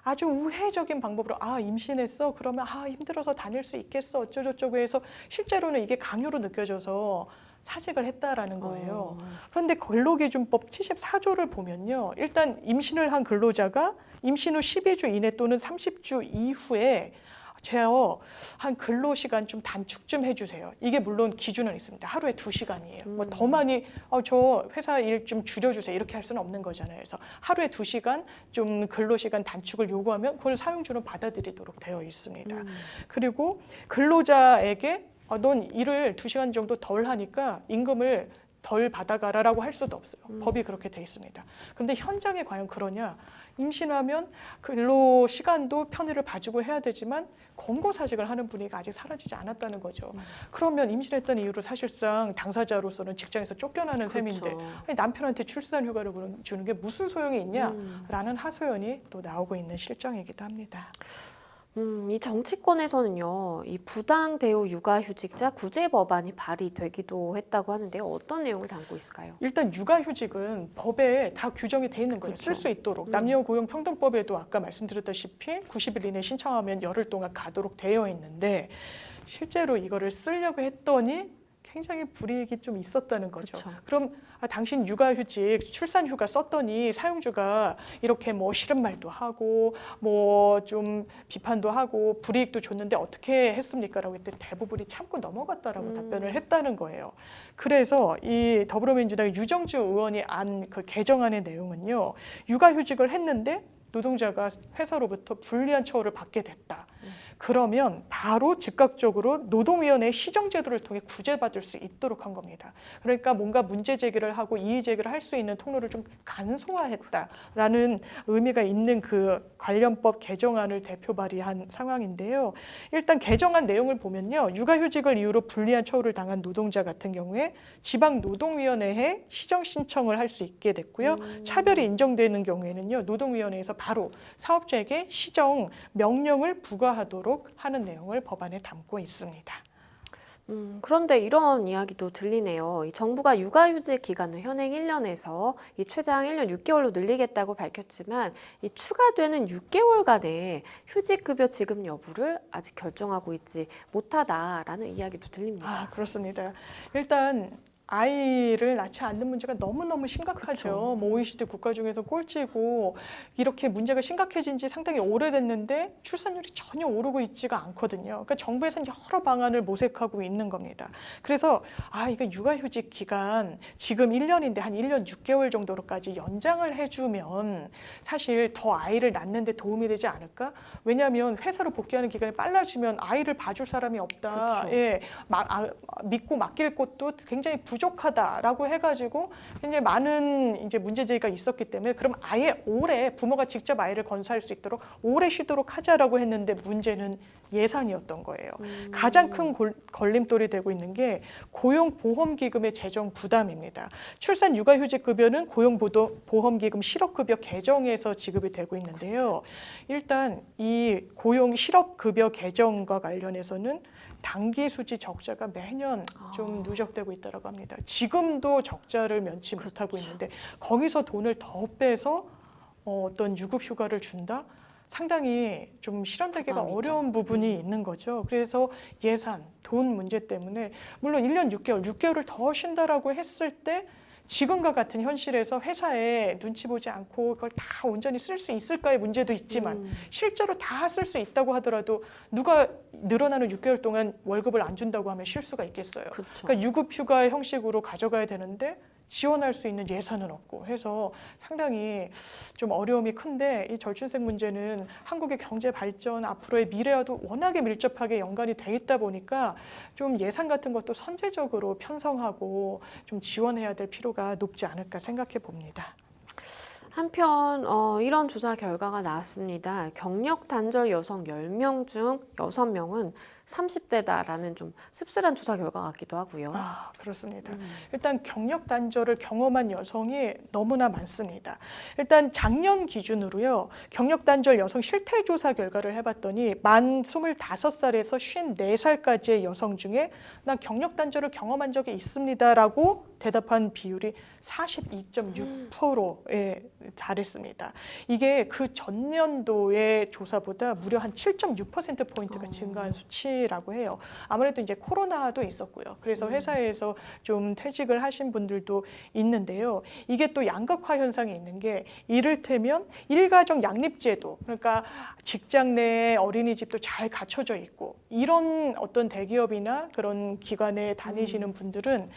아주 우회적인 방법으로 임신했어? 그러면 힘들어서 다닐 수 있겠어? 어쩌고저쩌고 해서 실제로는 이게 강요로 느껴져서 사직을 했다라는 거예요. 그런데 근로기준법 74조를 보면요. 일단 임신을 한 근로자가 임신 후 12주 이내 또는 30주 이후에 한 근로시간 좀 단축 좀 해주세요. 이게 물론 기준은 있습니다. 하루에 2시간이에요. 뭐 더 많이 저 회사 일 좀 줄여주세요. 이렇게 할 수는 없는 거잖아요. 그래서 하루에 2시간 좀 근로시간 단축을 요구하면 그걸 사용주는 받아들이도록 되어 있습니다. 그리고 근로자에게 넌 일을 2시간 정도 덜 하니까 임금을 덜 받아가라라고 할 수도 없어요. 법이 그렇게 돼 있습니다. 그런데 현장에 과연 그러냐? 임신하면 근로 시간도 편의를 봐주고 해야 되지만 권고사직을 하는 분위기가 아직 사라지지 않았다는 거죠. 그러면 임신했다는 이유로 사실상 당사자로서는 직장에서 쫓겨나는 셈인데 아니, 남편한테 출산 휴가를 주는 게 무슨 소용이 있냐라는 하소연이 또 나오고 있는 실정이기도 합니다. 이 정치권에서는요, 이 부당 대우 육아휴직자 구제 법안이 발의되기도 했다고 하는데요. 어떤 내용을 담고 있을까요? 일단 육아휴직은 법에 다 규정이 돼 있는 거예요. 쓸 수 있도록. 남녀고용평등법에도 아까 말씀드렸다시피 90일 이내 신청하면 열흘 동안 가도록 되어 있는데 실제로 이거를 쓰려고 했더니 굉장히 불이익이 좀 있었다는 거죠. 그쵸. 그럼 당신 육아휴직, 출산휴가 썼더니 사용주가 이렇게 뭐 싫은 말도 하고 뭐 좀 비판도 하고 불이익도 줬는데 어떻게 했습니까? 라고 했더니 대부분이 참고 넘어갔다라고 답변을 했다는 거예요. 그래서 이 더불어민주당의 유정주 의원이 그 개정안의 내용은요. 육아휴직을 했는데 노동자가 회사로부터 불리한 처우를 받게 됐다. 그러면 바로 즉각적으로 노동위원회의 시정제도를 통해 구제받을 수 있도록 한 겁니다. 그러니까 뭔가 문제 제기를 하고 이의 제기를 할 수 있는 통로를 좀 간소화했다라는 의미가 있는 그 관련법 개정안을 대표 발의한 상황인데요. 일단 개정안 내용을 보면요. 육아휴직을 이유로 불리한 처우를 당한 노동자 같은 경우에 지방노동위원회에 시정 신청을 할 수 있게 됐고요. 차별이 인정되는 경우에는요. 노동위원회에서 바로 사업자에게 시정 명령을 부과하도록 하는 내용을 법안에 담고 있습니다. 그런데 이런 이야기도 들리네요. 이 정부가 육아휴직 기간을 현행 1년에서 이 최장 1년 6개월로 늘리겠다고 밝혔지만 이 추가되는 6개월간의 휴직급여 지급 여부를 아직 결정하고 있지 못하다라는 이야기도 들립니다. 그렇습니다. 일단 아이를 낳지 않는 문제가 너무너무 심각하죠. 그쵸. 뭐 OECD 국가 중에서 꼴찌고 이렇게 문제가 심각해진 지 상당히 오래됐는데 출산율이 전혀 오르고 있지가 않거든요. 그러니까 정부에서는 여러 방안을 모색하고 있는 겁니다. 그래서 이거 육아휴직 기간 지금 1년인데 한 1년 6개월 정도로까지 연장을 해주면 사실 더 아이를 낳는 데 도움이 되지 않을까? 왜냐하면 회사로 복귀하는 기간이 빨라지면 아이를 봐줄 사람이 없다. 그쵸. 예, 믿고 맡길 곳도 굉장히 부족. 부족하다라고 해가지고 굉장히 많은 이제 문제 제기가 있었기 때문에 그럼 아예 올해 부모가 직접 아이를 건사할 수 있도록 올해 쉬도록 하자라고 했는데 문제는 예산이었던 거예요. 가장 큰 걸림돌이 되고 있는 게 고용보험기금의 재정 부담입니다. 출산 육아휴직급여는 고용보험기금 실업급여 개정에서 지급이 되고 있는데요. 일단 이 고용 실업급여 개정과 관련해서는 단기 수지 적자가 매년 좀 누적되고 있다고 합니다. 지금도 적자를 면치 못하고 있는데 거기서 돈을 더 빼서 어떤 유급휴가를 준다? 상당히 좀 실현되기가 부담이죠. 어려운 부분이 있는 거죠. 그래서 예산, 돈 문제 때문에 물론 1년 6개월을 더 쉰다라고 했을 때 지금과 같은 현실에서 회사에 눈치 보지 않고 그걸 다 온전히 쓸 수 있을까의 문제도 있지만 실제로 다 쓸 수 있다고 하더라도 누가 늘어나는 6개월 동안 월급을 안 준다고 하면 쉴 수가 있겠어요. 그렇죠. 그러니까 유급휴가 형식으로 가져가야 되는데 지원할 수 있는 예산은 없고 해서 상당히 좀 어려움이 큰데 이 절충색 문제는 한국의 경제 발전 앞으로의 미래와도 워낙에 밀접하게 연관이 돼 있다 보니까 좀 예산 같은 것도 선제적으로 편성하고 좀 지원해야 될 필요가 높지 않을까 생각해 봅니다. 한편 이런 조사 결과가 나왔습니다. 경력 단절 여성 10명 중 6명은 30대다라는 좀 씁쓸한 조사 결과 같기도 하고요. 그렇습니다. 일단 경력 단절을 경험한 여성이 너무나 많습니다. 일단 작년 기준으로요. 경력 단절 여성 실태 조사 결과를 해봤더니 만 25살에서 54살까지의 여성 중에 난 경력 단절을 경험한 적이 있습니다라고 대답한 비율이 42.6%에 달했습니다. 이게 그 전년도의 조사보다 무려 한 7.6%포인트가 증가한 수치라고 해요. 아무래도 이제 코로나도 있었고요. 그래서 회사에서 좀 퇴직을 하신 분들도 있는데요. 이게 또 양극화 현상이 있는 게 이를테면 일가정 양립제도, 그러니까 직장 내에 어린이집도 잘 갖춰져 있고 이런 어떤 대기업이나 그런 기관에 다니시는 분들은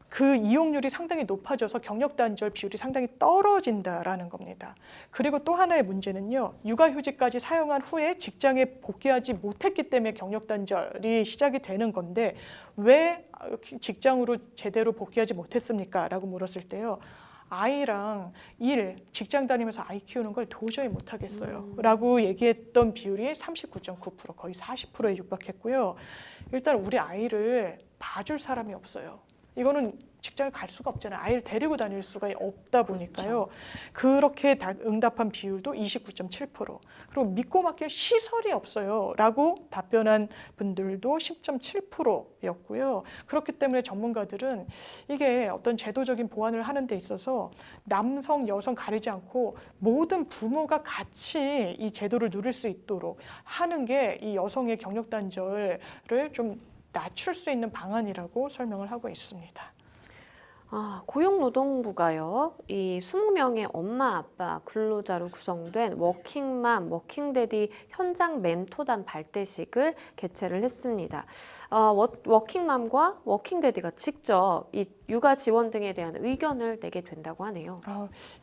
그 이용률이 상당히 높아져서 경력 단절 비율이 상당히 떨어진다라는 겁니다. 그리고 또 하나의 문제는요. 육아휴직까지 사용한 후에 직장에 복귀하지 못했기 때문에 경력 단절이 시작이 되는 건데 왜 직장으로 제대로 복귀하지 못했습니까? 라고 물었을 때요. 아이랑 직장 다니면서 아이 키우는 걸 도저히 못하겠어요. 라고 얘기했던 비율이 39.9%, 거의 40%에 육박했고요. 일단 우리 아이를 봐줄 사람이 없어요. 이거는 직장을 갈 수가 없잖아요. 아이를 데리고 다닐 수가 없다 보니까요. 그렇게 응답한 비율도 29.7%. 그리고 믿고 맡길 시설이 없어요. 라고 답변한 분들도 10.7%였고요. 그렇기 때문에 전문가들은 이게 어떤 제도적인 보완을 하는 데 있어서 남성, 여성 가리지 않고 모든 부모가 같이 이 제도를 누릴 수 있도록 하는 게 이 여성의 경력 단절을 좀 낮출 수 있는 방안이라고 설명을 하고 있습니다. 고용노동부가요, 이 20명의 엄마, 아빠, 근로자로 구성된 워킹맘, 워킹데디 현장 멘토단 발대식을 개최를 했습니다. 워킹맘과 워킹데디가 직접 이 육아 지원 등에 대한 의견을 내게 된다고 하네요.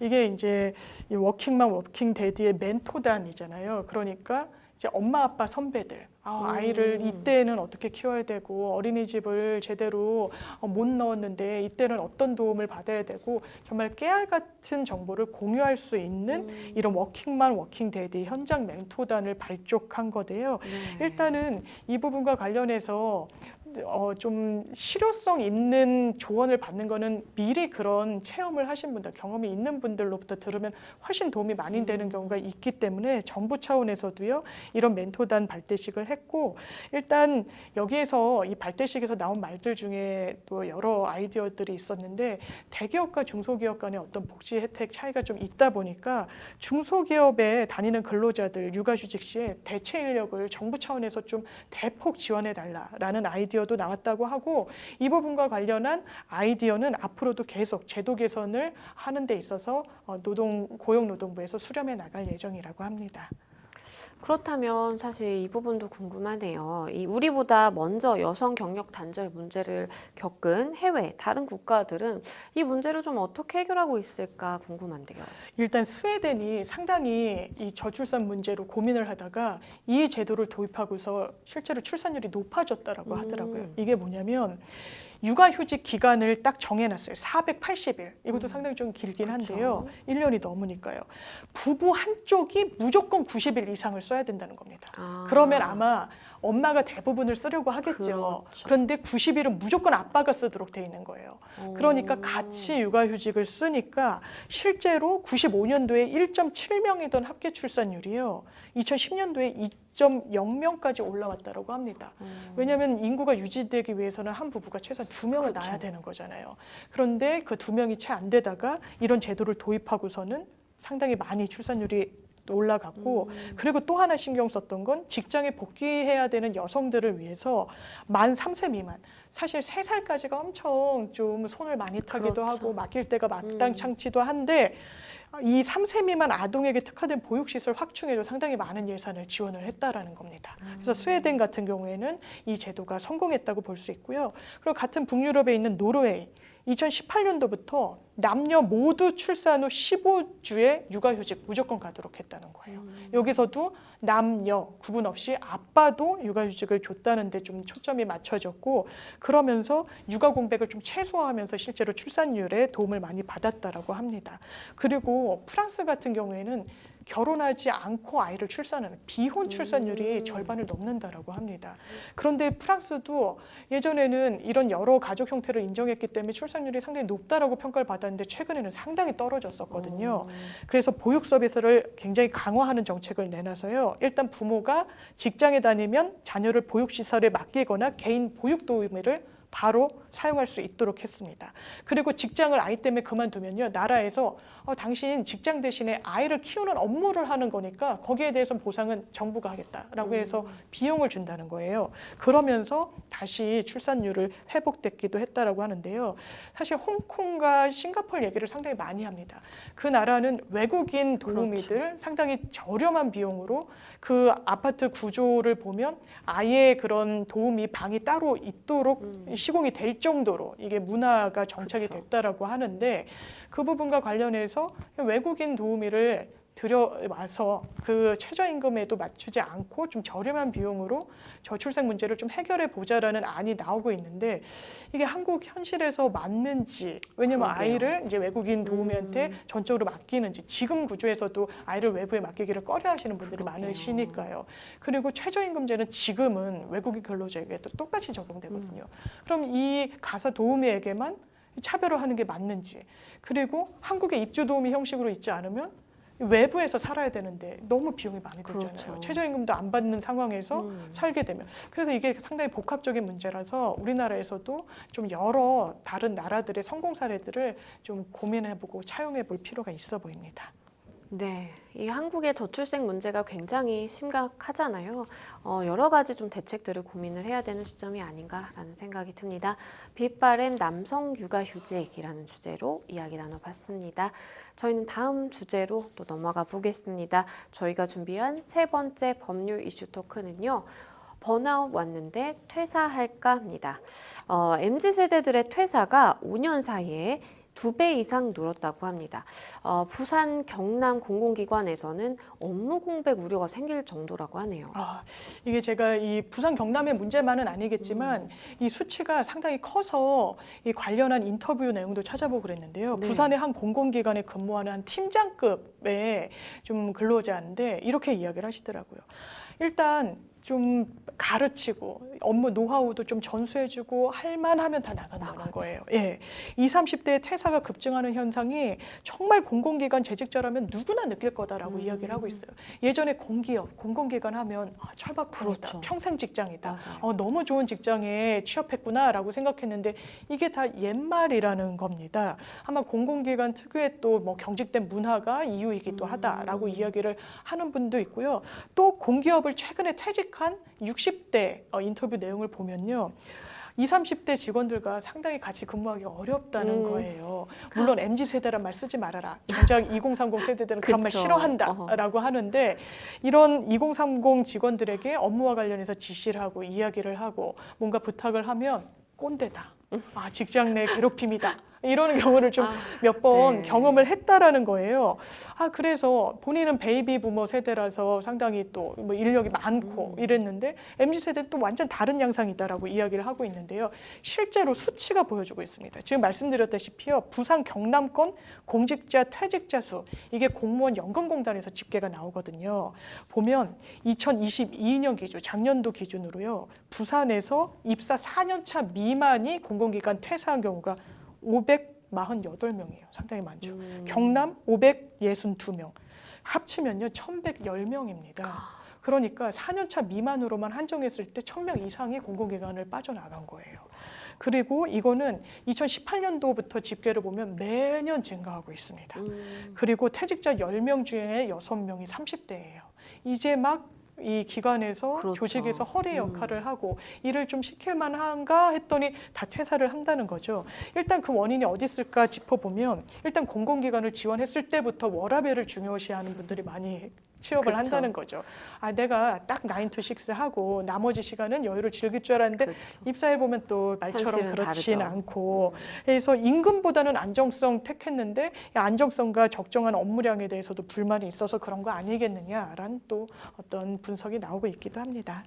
이게 이제 이 워킹맘, 워킹데디의 멘토단이잖아요. 그러니까 이제 엄마, 아빠 선배들. 아이를 이때는 어떻게 키워야 되고 어린이집을 제대로 못 넣었는데 이때는 어떤 도움을 받아야 되고 정말 깨알 같은 정보를 공유할 수 있는 이런 워킹맘, 워킹데디 현장 멘토단을 발족한 거데요. 일단은 이 부분과 관련해서 좀 실효성 있는 조언을 받는 거는 미리 그런 체험을 하신 분들, 경험이 있는 분들로부터 들으면 훨씬 도움이 많이 되는 경우가 있기 때문에 정부 차원에서도요, 이런 멘토단 발대식을 했고, 일단 여기에서 이 발대식에서 나온 말들 중에 또 여러 아이디어들이 있었는데, 대기업과 중소기업 간의 어떤 복지 혜택 차이가 좀 있다 보니까 중소기업에 다니는 근로자들 육아휴직 시에 대체 인력을 정부 차원에서 좀 대폭 지원해 달라라는 아이디어도 나왔다고 하고, 이 부분과 관련한 아이디어는 앞으로도 계속 제도 개선을 하는 데 있어서 고용노동부에서 수렴해 나갈 예정이라고 합니다. 그렇다면 사실 이 부분도 궁금하네요. 이 우리보다 먼저 여성 경력 단절 문제를 겪은 해외 다른 국가들은 이 문제를 좀 어떻게 해결하고 있을까 궁금한데요. 일단 스웨덴이 상당히 이 저출산 문제로 고민을 하다가 이 제도를 도입하고서 실제로 출산율이 높아졌다라고 하더라고요. 이게 뭐냐면 육아휴직 기간을 딱 정해놨어요. 480일. 이것도 상당히 좀 길긴 한데요. 1년이 넘으니까요. 부부 한쪽이 무조건 90일 이상을 써야 된다는 겁니다. 그러면 아마 엄마가 대부분을 쓰려고 하겠죠. 그렇죠. 그런데 90일은 무조건 아빠가 쓰도록 돼 있는 거예요. 그러니까 같이 육아휴직을 쓰니까 실제로 95년도에 1.7명이던 합계 출산율이요. 2010년도에 2.0명까지 올라왔다고 합니다. 왜냐하면 인구가 유지되기 위해서는 한 부부가 최소한 2명을 낳아야 되는 거잖아요. 그런데 그 2명이 채 안 되다가 이런 제도를 도입하고서는 상당히 많이 출산율이 올라갔고 그리고 또 하나 신경 썼던 건 직장에 복귀해야 되는 여성들을 위해서 만 3세 미만 사실 3살까지가 엄청 좀 손을 많이 타기도 하고 맡길 때가 마땅찮기도 한데 이 3세 미만 아동에게 특화된 보육시설 확충에도 상당히 많은 예산을 지원을 했다라는 겁니다. 그래서 스웨덴 같은 경우에는 이 제도가 성공했다고 볼 수 있고요. 그리고 같은 북유럽에 있는 노르웨이 2018년도부터 남녀 모두 출산 후 15주의 육아휴직 무조건 가도록 했다는 거예요. 여기서도 남녀 구분 없이 아빠도 육아휴직을 줬다는 데 좀 초점이 맞춰졌고 그러면서 육아 공백을 좀 최소화하면서 실제로 출산율에 도움을 많이 받았다라고 합니다. 그리고 프랑스 같은 경우에는 결혼하지 않고 아이를 출산하는 비혼 출산율이 절반을 넘는다라고 합니다. 그런데 프랑스도 예전에는 이런 여러 가족 형태를 인정했기 때문에 출산율이 상당히 높다라고 평가를 받았는데 최근에는 상당히 떨어졌었거든요. 그래서 보육 서비스를 굉장히 강화하는 정책을 내놔서요. 일단 부모가 직장에 다니면 자녀를 보육시설에 맡기거나 개인 보육 도우미를 바로 사용할 수 있도록 했습니다. 그리고 직장을 아이 때문에 그만두면요. 나라에서 당신 직장 대신에 아이를 키우는 업무를 하는 거니까 거기에 대해서 보상은 정부가 하겠다라고 해서 비용을 준다는 거예요. 그러면서 다시 출산율을 회복됐기도 했다라고 하는데요. 사실 홍콩과 싱가포르 얘기를 상당히 많이 합니다. 그 나라는 외국인 도우미들 상당히 저렴한 비용으로 그 아파트 구조를 보면 아예 그런 도우미 방이 따로 있도록 시공이 될 정도로 이게 문화가 정착이 됐다라고 하는데 그 부분과 관련해서 외국인 도우미를 들여와서 그 최저임금에도 맞추지 않고 좀 저렴한 비용으로 저출생 문제를 좀 해결해 보자라는 안이 나오고 있는데 이게 한국 현실에서 맞는지 왜냐면 아이를 이제 외국인 도우미한테 전적으로 맡기는지 지금 구조에서도 아이를 외부에 맡기기를 꺼려하시는 분들이 많으시니까요. 그리고 최저임금제는 지금은 외국인 근로자에게도 똑같이 적용되거든요. 그럼 이 가사 도우미에게만 차별화하는 게 맞는지 그리고 한국의 입주 도우미 형식으로 있지 않으면 외부에서 살아야 되는데 너무 비용이 많이 들잖아요. 그렇죠. 최저임금도 안 받는 상황에서 살게 되면 그래서 이게 상당히 복합적인 문제라서 우리나라에서도 좀 여러 다른 나라들의 성공 사례들을 좀 고민해보고 차용해볼 필요가 있어 보입니다. 네, 이 한국의 저출생 문제가 굉장히 심각하잖아요. 여러 가지 좀 대책들을 고민을 해야 되는 시점이 아닌가라는 생각이 듭니다. 빛바랜 남성 육아휴직이라는 주제로 이야기 나눠봤습니다. 저희는 다음 주제로 또 넘어가 보겠습니다. 저희가 준비한 세 번째 법률 이슈 토크는요. 번아웃 왔는데 퇴사할까 합니다. MZ세대들의 퇴사가 5년 사이에 2배 이상 늘었다고 합니다. 부산, 경남 공공기관에서는 업무 공백 우려가 생길 정도라고 하네요. 이게 제가 이 부산, 경남의 문제만은 아니겠지만 이 수치가 상당히 커서 이 관련한 인터뷰 내용도 찾아보고 그랬는데요. 네. 부산의 한 공공기관에 근무하는 한 팀장급의 좀 근로자인데 이렇게 이야기를 하시더라고요. 일단 좀 가르치고 업무 노하우도 좀 전수해주고 할만하면 다 나간다는 거예요. 예, 20, 30대 퇴사가 급증하는 현상이 정말 공공기관 재직자라면 누구나 느낄 거다라고 이야기를 하고 있어요. 예전에 공기업, 공공기관 하면 철밥통이다, 그렇죠. 평생 직장이다, 맞아요. 너무 좋은 직장에 취업했구나라고 생각했는데 이게 다 옛말이라는 겁니다. 아마 공공기관 특유의 또 뭐 경직된 문화가 이유이기도 하다라고 이야기를 하는 분도 있고요. 또 공기업을 최근에 퇴직한 60대 인터뷰 내용을 보면요. 20, 30대 직원들과 상당히 같이 근무하기 어렵다는 거예요. 물론 MZ세대란 말 쓰지 말아라. 정작 2030 세대들은 그런 말 그쵸. 싫어한다라고 하는데 이런 2030 직원들에게 업무와 관련해서 지시를 하고 이야기를 하고 뭔가 부탁을 하면 꼰대다. 직장 내 괴롭힘이다. 이런 경우를 좀 몇 번 네. 경험을 했다라는 거예요. 그래서 본인은 베이비 부머 세대라서 상당히 또 뭐 인력이 많고 이랬는데 MZ세대는 또 완전 다른 양상이다라고 이야기를 하고 있는데요. 실제로 수치가 보여주고 있습니다. 지금 말씀드렸다시피요. 부산 경남권 공직자 퇴직자 수 이게 공무원 연금공단에서 집계가 나오거든요. 보면 2022년 기준 작년도 기준으로요. 부산에서 입사 4년 차 미만이 공공기관 퇴사한 경우가 548명이에요. 상당히 많죠. 경남 562명. 합치면요. 1110명입니다. 그러니까 4년 차 미만으로만 한정했을 때 1000명 이상이 공공기관을 빠져나간 거예요. 그리고 이거는 2018년도부터 집계를 보면 매년 증가하고 있습니다. 그리고 퇴직자 10명 중에 6명이 30대예요. 이제 막 이 기관에서 그렇죠. 조직에서 허리 역할을 하고 일을 좀 시킬 만한가 했더니 다 퇴사를 한다는 거죠. 일단 그 원인이 어디 있을까 짚어보면 일단 공공기관을 지원했을 때부터 워라밸을 중요시하는 분들이 많이 취업을 그쵸. 한다는 거죠. 내가 딱 9 to 6 하고 나머지 시간은 여유를 즐길 줄 알았는데 그렇죠. 입사해보면 또 말처럼 현실은 그렇진 다르죠. 않고 그래서 임금보다는 안정성 택했는데 안정성과 적정한 업무량에 대해서도 불만이 있어서 그런 거 아니겠느냐라는 또 어떤 분석이 나오고 있기도 합니다.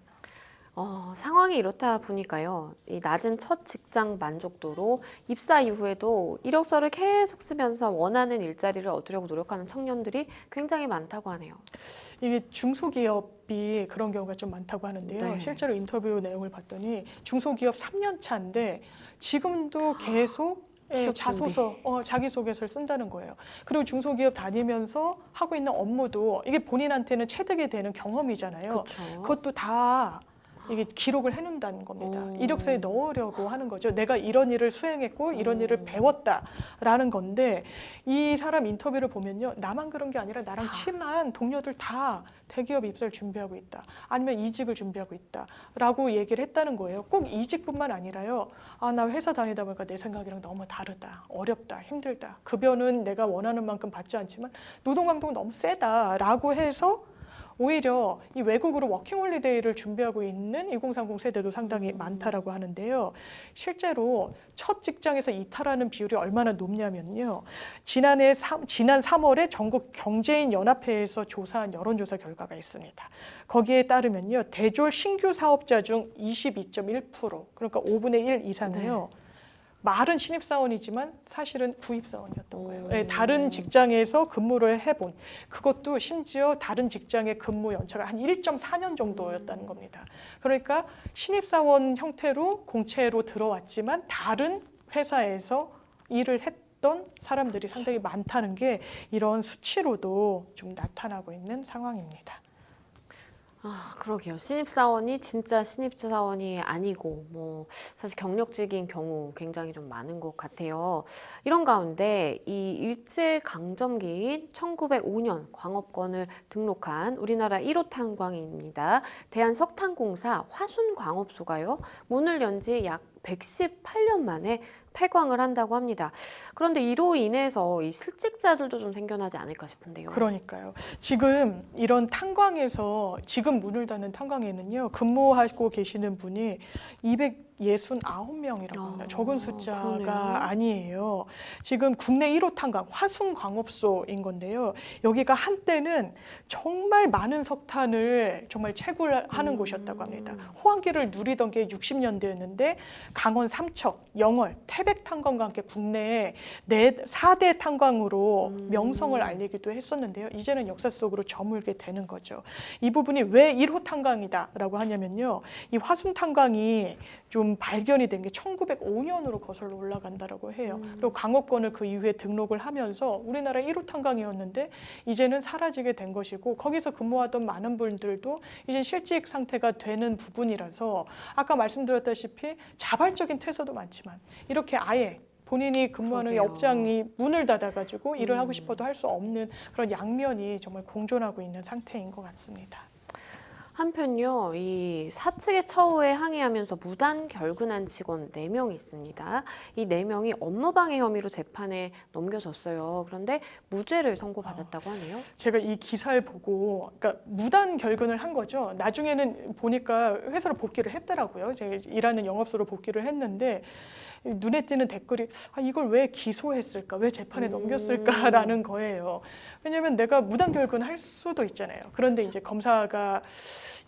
상황이 이렇다 보니까요. 이 낮은 첫 직장 만족도로 입사 이후에도 이력서를 계속 쓰면서 원하는 일자리를 얻으려고 노력하는 청년들이 굉장히 많다고 하네요. 이게 중소기업이 그런 경우가 좀 많다고 하는데요. 네. 실제로 인터뷰 내용을 봤더니 중소기업 3년 차인데 지금도 계속 취업 자소서, 자기소개서를 쓴다는 거예요. 그리고 중소기업 다니면서 하고 있는 업무도 이게 본인한테는 체득이 되는 경험이잖아요. 그렇죠. 그것도 다 이게 기록을 해놓는다는 겁니다. 오. 이력서에 넣으려고 하는 거죠. 내가 이런 일을 수행했고 이런 일을 배웠다라는 건데 이 사람 인터뷰를 보면요. 나만 그런 게 아니라 나랑 친한 동료들 다 대기업 입사를 준비하고 있다. 아니면 이직을 준비하고 있다라고 얘기를 했다는 거예요. 꼭 이직뿐만 아니라요. 나 회사 다니다 보니까 내 생각이랑 너무 다르다. 어렵다. 힘들다. 급여는 내가 원하는 만큼 받지 않지만 노동 강도가 너무 세다라고 해서 오히려 이 외국으로 워킹홀리데이를 준비하고 있는 2030 세대도 상당히 많다라고 하는데요. 실제로 첫 직장에서 이탈하는 비율이 얼마나 높냐면요. 지난 3월에 전국 경제인 연합회에서 조사한 여론조사 결과가 있습니다. 거기에 따르면요. 대졸 신규 사업자 중 22.1% 그러니까 5분의 1 이상이요. 말은 신입사원이지만 사실은 구입사원이었던 거예요. 네, 다른 직장에서 근무를 해본 그것도 심지어 다른 직장의 근무 연차가 한 1.4년 정도였다는 겁니다. 그러니까 신입사원 형태로 공채로 들어왔지만 다른 회사에서 일을 했던 사람들이 상당히 많다는 게 이런 수치로도 좀 나타나고 있는 상황입니다. 그러게요. 신입사원이 진짜 신입사원이 아니고 뭐 사실 경력직인 경우 굉장히 좀 많은 것 같아요. 이런 가운데 이 일제강점기인 1905년 광업권을 등록한 우리나라 1호 탄광입니다. 대한석탄공사 화순광업소가요. 문을 연 지 약 118년 만에 폐광을 한다고 합니다. 그런데 이로 인해서 이 실직자들도 좀 생겨나지 않을까 싶은데요. 그러니까요. 지금 이런 탄광에서 지금 문을 닫는 탄광에는요. 근무하고 계시는 분이 269명이라고 합니다. 적은 숫자가 그러네요. 아니에요. 지금 국내 1호 탄광 화순광업소인 건데요. 여기가 한때는 정말 많은 석탄을 정말 채굴하는 곳이었다고 합니다. 호황기를 누리던 게 60년대였는데 강원 삼척, 영월, 태백 탄광과 함께 국내에 4대 탄광으로 명성을 알리기도 했었는데요. 이제는 역사 속으로 저물게 되는 거죠. 이 부분이 왜 1호 탄광이다라고 하냐면요. 이 화순 탄광이 좀 발견이 된 게 1905년으로 거슬러 올라간다라고 해요. 그리고 광업권을 그 이후에 등록을 하면서 우리나라 1호 탄광이었는데 이제는 사라지게 된 것이고 거기서 근무하던 많은 분들도 이제 실직 상태가 되는 부분이라서 아까 말씀드렸다시피 자발적인 퇴사도 많지만 이렇게 아예 본인이 근무하는 그러게요. 업장이 문을 닫아가지고 일을 하고 싶어도 할 수 없는 그런 양면이 정말 공존하고 있는 상태인 것 같습니다. 한편요, 이 사측의 처우에 항의하면서 무단 결근한 직원 4명이 있습니다. 이 4명이 업무방해 혐의로 재판에 넘겨졌어요. 그런데 무죄를 선고받았다고 하네요. 제가 이 기사를 보고, 그러니까 무단 결근을 한 거죠. 나중에는 보니까 회사로 복귀를 했더라고요. 제가 일하는 영업소로 복귀를 했는데 눈에 띄는 댓글이 이걸 왜 기소했을까? 왜 재판에 넘겼을까라는 거예요. 왜냐하면 내가 무단 결근할 수도 있잖아요. 그런데 이제 검사가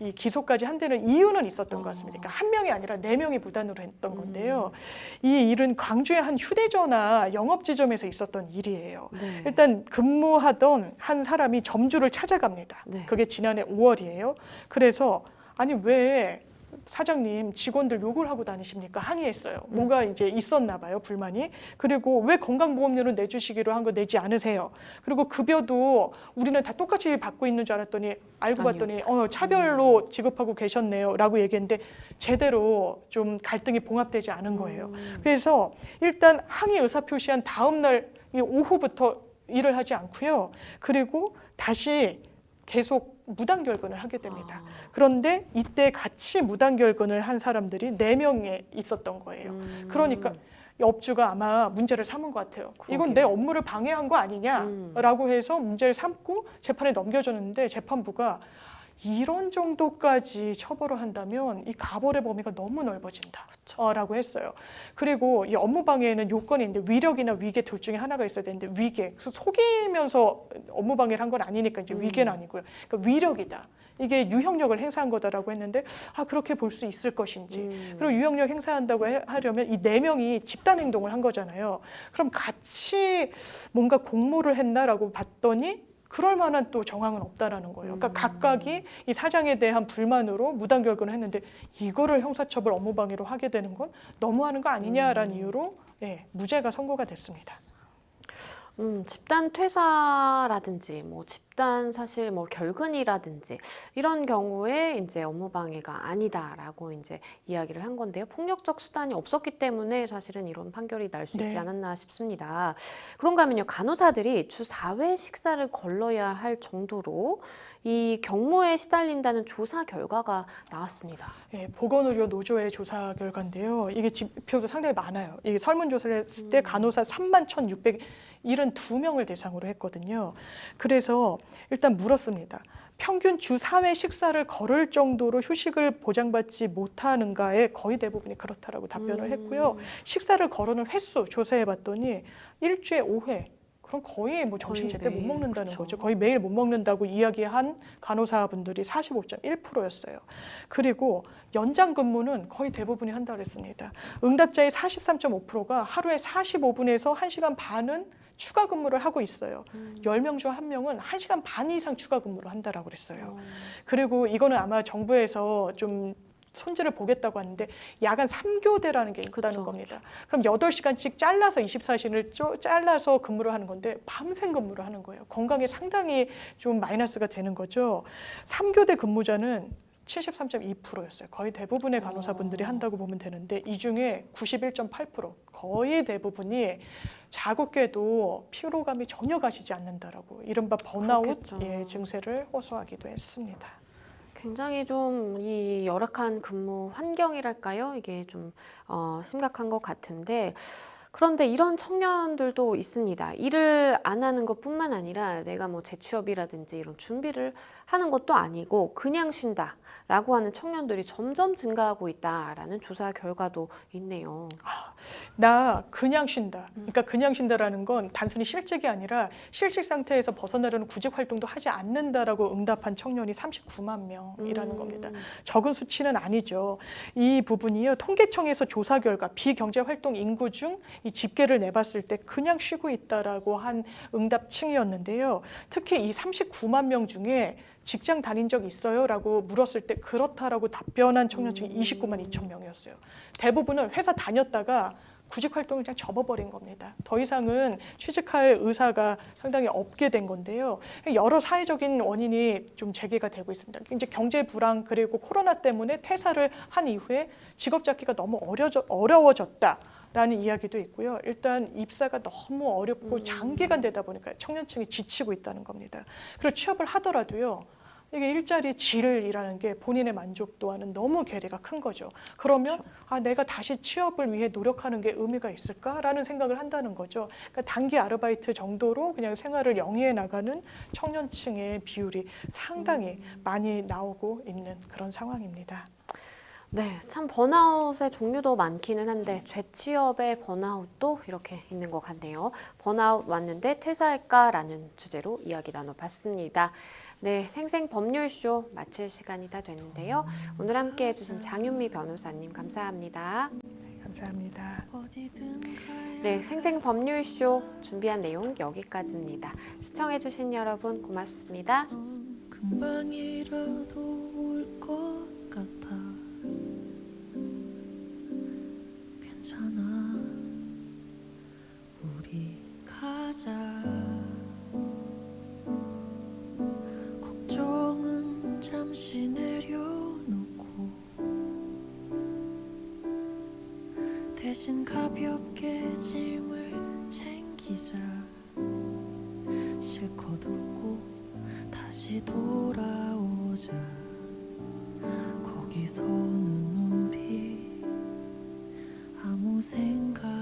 이 기소까지 한 데는 이유는 있었던 것 같습니다. 그러니까 한 명이 아니라 4명이 무단으로 했던 건데요. 이 일은 광주의 한 휴대전화 영업지점에서 있었던 일이에요. 네. 일단 근무하던 한 사람이 점주를 찾아갑니다. 네. 그게 지난해 5월이에요. 그래서 아니 왜 사장님 직원들 욕을 하고 다니십니까? 항의했어요. 뭐가 이제 있었나 봐요, 불만이. 그리고 왜 건강보험료를 내주시기로 한 거 내지 않으세요? 그리고 급여도 우리는 다 똑같이 받고 있는 줄 알았더니 알고 봤더니 차별로 지급하고 계셨네요 라고 얘기했는데 제대로 좀 갈등이 봉합되지 않은 거예요. 그래서 일단 항의 의사표시한 다음 날 오후부터 일을 하지 않고요. 그리고 다시 계속 무단 결근을 하게 됩니다. 그런데 이때 같이 무단 결근을 한 사람들이 4명에 있었던 거예요. 그러니까 업주가 아마 문제를 삼은 것 같아요. 이건 내 업무를 방해한 거 아니냐라고 해서 문제를 삼고 재판에 넘겨줬는데 재판부가 이런 정도까지 처벌을 한다면 이 가벌의 범위가 너무 넓어진다라고 했어요. 그리고 이 업무방해에는 요건이 있는데 위력이나 위계 둘 중에 하나가 있어야 되는데 위계, 그래서 속이면서 업무방해를 한 건 아니니까 이제 위계는 아니고요. 그러니까 위력이다. 이게 유형력을 행사한 거다라고 했는데 그렇게 볼 수 있을 것인지. 그리고 유형력 행사한다고 하려면 이 4명이 집단 행동을 한 거잖아요. 그럼 같이 뭔가 공모를 했나라고 봤더니 그럴 만한 또 정황은 없다라는 거예요. 그러니까 각각이 이 사장에 대한 불만으로 무단 결근을 했는데 이거를 형사처벌 업무방해로 하게 되는 건 너무하는 거 아니냐라는 이유로 무죄가 선고가 됐습니다. 집단 퇴사라든지 뭐 집단 사실 뭐 결근이라든지 이런 경우에 이제 업무방해가 아니다라고 이제 이야기를 한 건데요. 폭력적 수단이 없었기 때문에 사실은 이런 판결이 날 수 있지 않았나 싶습니다. 그런가 하면요. 간호사들이 주 4회 식사를 걸러야 할 정도로 이 경무에 시달린다는 조사 결과가 나왔습니다. 보건의료 노조의 조사 결과인데요. 이게 지표도 상당히 많아요. 이게 설문조사를 했을 때 간호사 31,672명을 대상으로 했거든요. 그래서 일단 물었습니다. 평균 주 4회 식사를 거를 정도로 휴식을 보장받지 못하는가에 거의 대부분이 그렇다라고 답변을 했고요. 식사를 거르는 횟수 조사해봤더니 일주에 5회. 그럼 거의 뭐 점심 제때 못 먹는다는 거죠. 거의 매일 못 먹는다고 이야기한 간호사분들이 45.1%였어요. 그리고 연장 근무는 거의 대부분이 한다고 했습니다. 응답자의 43.5%가 하루에 45분에서 1시간 반은 추가 근무를 하고 있어요. 10명 중 1명은 1시간 반 이상 추가 근무를 한다라고 그랬어요. 그리고 이거는 아마 정부에서 좀 손질을 보겠다고 하는데 야간 3교대라는 게 있다는 겁니다. 그럼 8시간씩 잘라서 24시간을 잘라서 근무를 하는 건데 밤샘 근무를 하는 거예요. 건강에 상당히 좀 마이너스가 되는 거죠. 3교대 근무자는 73.2%였어요. 거의 대부분의 간호사분들이 한다고 보면 되는데 이 중에 91.8% 거의 대부분이 자국계도 피로감이 전혀 가시지 않는다라고 이른바 번아웃 증세를 호소하기도 했습니다. 굉장히 좀 이 열악한 근무 환경이랄까요? 이게 좀 심각한 것 같은데 그런데 이런 청년들도 있습니다. 일을 안 하는 것뿐만 아니라 내가 뭐 재취업이라든지 이런 준비를 하는 것도 아니고 그냥 쉰다라고 하는 청년들이 점점 증가하고 있다라는 조사 결과도 있네요. 나 그냥 쉰다. 그러니까 그냥 쉰다라는 건 단순히 실직이 아니라 실직 상태에서 벗어나려는 구직 활동도 하지 않는다라고 응답한 청년이 39만 명이라는 겁니다. 적은 수치는 아니죠. 이 부분이요. 통계청에서 조사 결과 비경제 활동 인구 중 이 집계를 내봤을 때 그냥 쉬고 있다라고 한 응답층이었는데요. 특히 이 39만 명 중에 직장 다닌 적 있어요? 라고 물었을 때 그렇다라고 답변한 청년층이 29만 2천 명이었어요. 대부분은 회사 다녔다가 구직 활동을 그냥 접어버린 겁니다. 더 이상은 취직할 의사가 상당히 없게 된 건데요. 여러 사회적인 원인이 좀 제기가 되고 있습니다. 이제 경제 불황 그리고 코로나 때문에 퇴사를 한 이후에 직업 잡기가 너무 어려워졌다. 라는 이야기도 있고요. 일단 입사가 너무 어렵고 장기간 되다 보니까 청년층이 지치고 있다는 겁니다. 그리고 취업을 하더라도요. 이게 일자리 질이라는 게 본인의 만족도와는 너무 괴리가 큰 거죠. 그러면 아, 내가 다시 취업을 위해 노력하는 게 의미가 있을까라는 생각을 한다는 거죠. 그러니까 단기 아르바이트 정도로 그냥 생활을 영위해 나가는 청년층의 비율이 상당히 많이 나오고 있는 그런 상황입니다. 네, 참 번아웃의 종류도 많기는 한데 재취업의 번아웃도 이렇게 있는 것 같네요. 번아웃 왔는데 퇴사할까라는 주제로 이야기 나눠봤습니다. 네, 생생법률쇼 마칠 시간이 다 됐는데요. 오늘 함께해 주신 장윤미 변호사님 감사합니다. 네, 감사합니다. 네, 생생법률쇼 준비한 내용 여기까지입니다. 시청해 주신 여러분 고맙습니다. 금방이라도 올 것 같아. 괜찮아, 우리 가자. 걱정은 잠시 내려놓고 대신 가볍게 짐을 챙기자. 실컷 웃고 다시 돌아오자. 거기서는 우리 아무 생각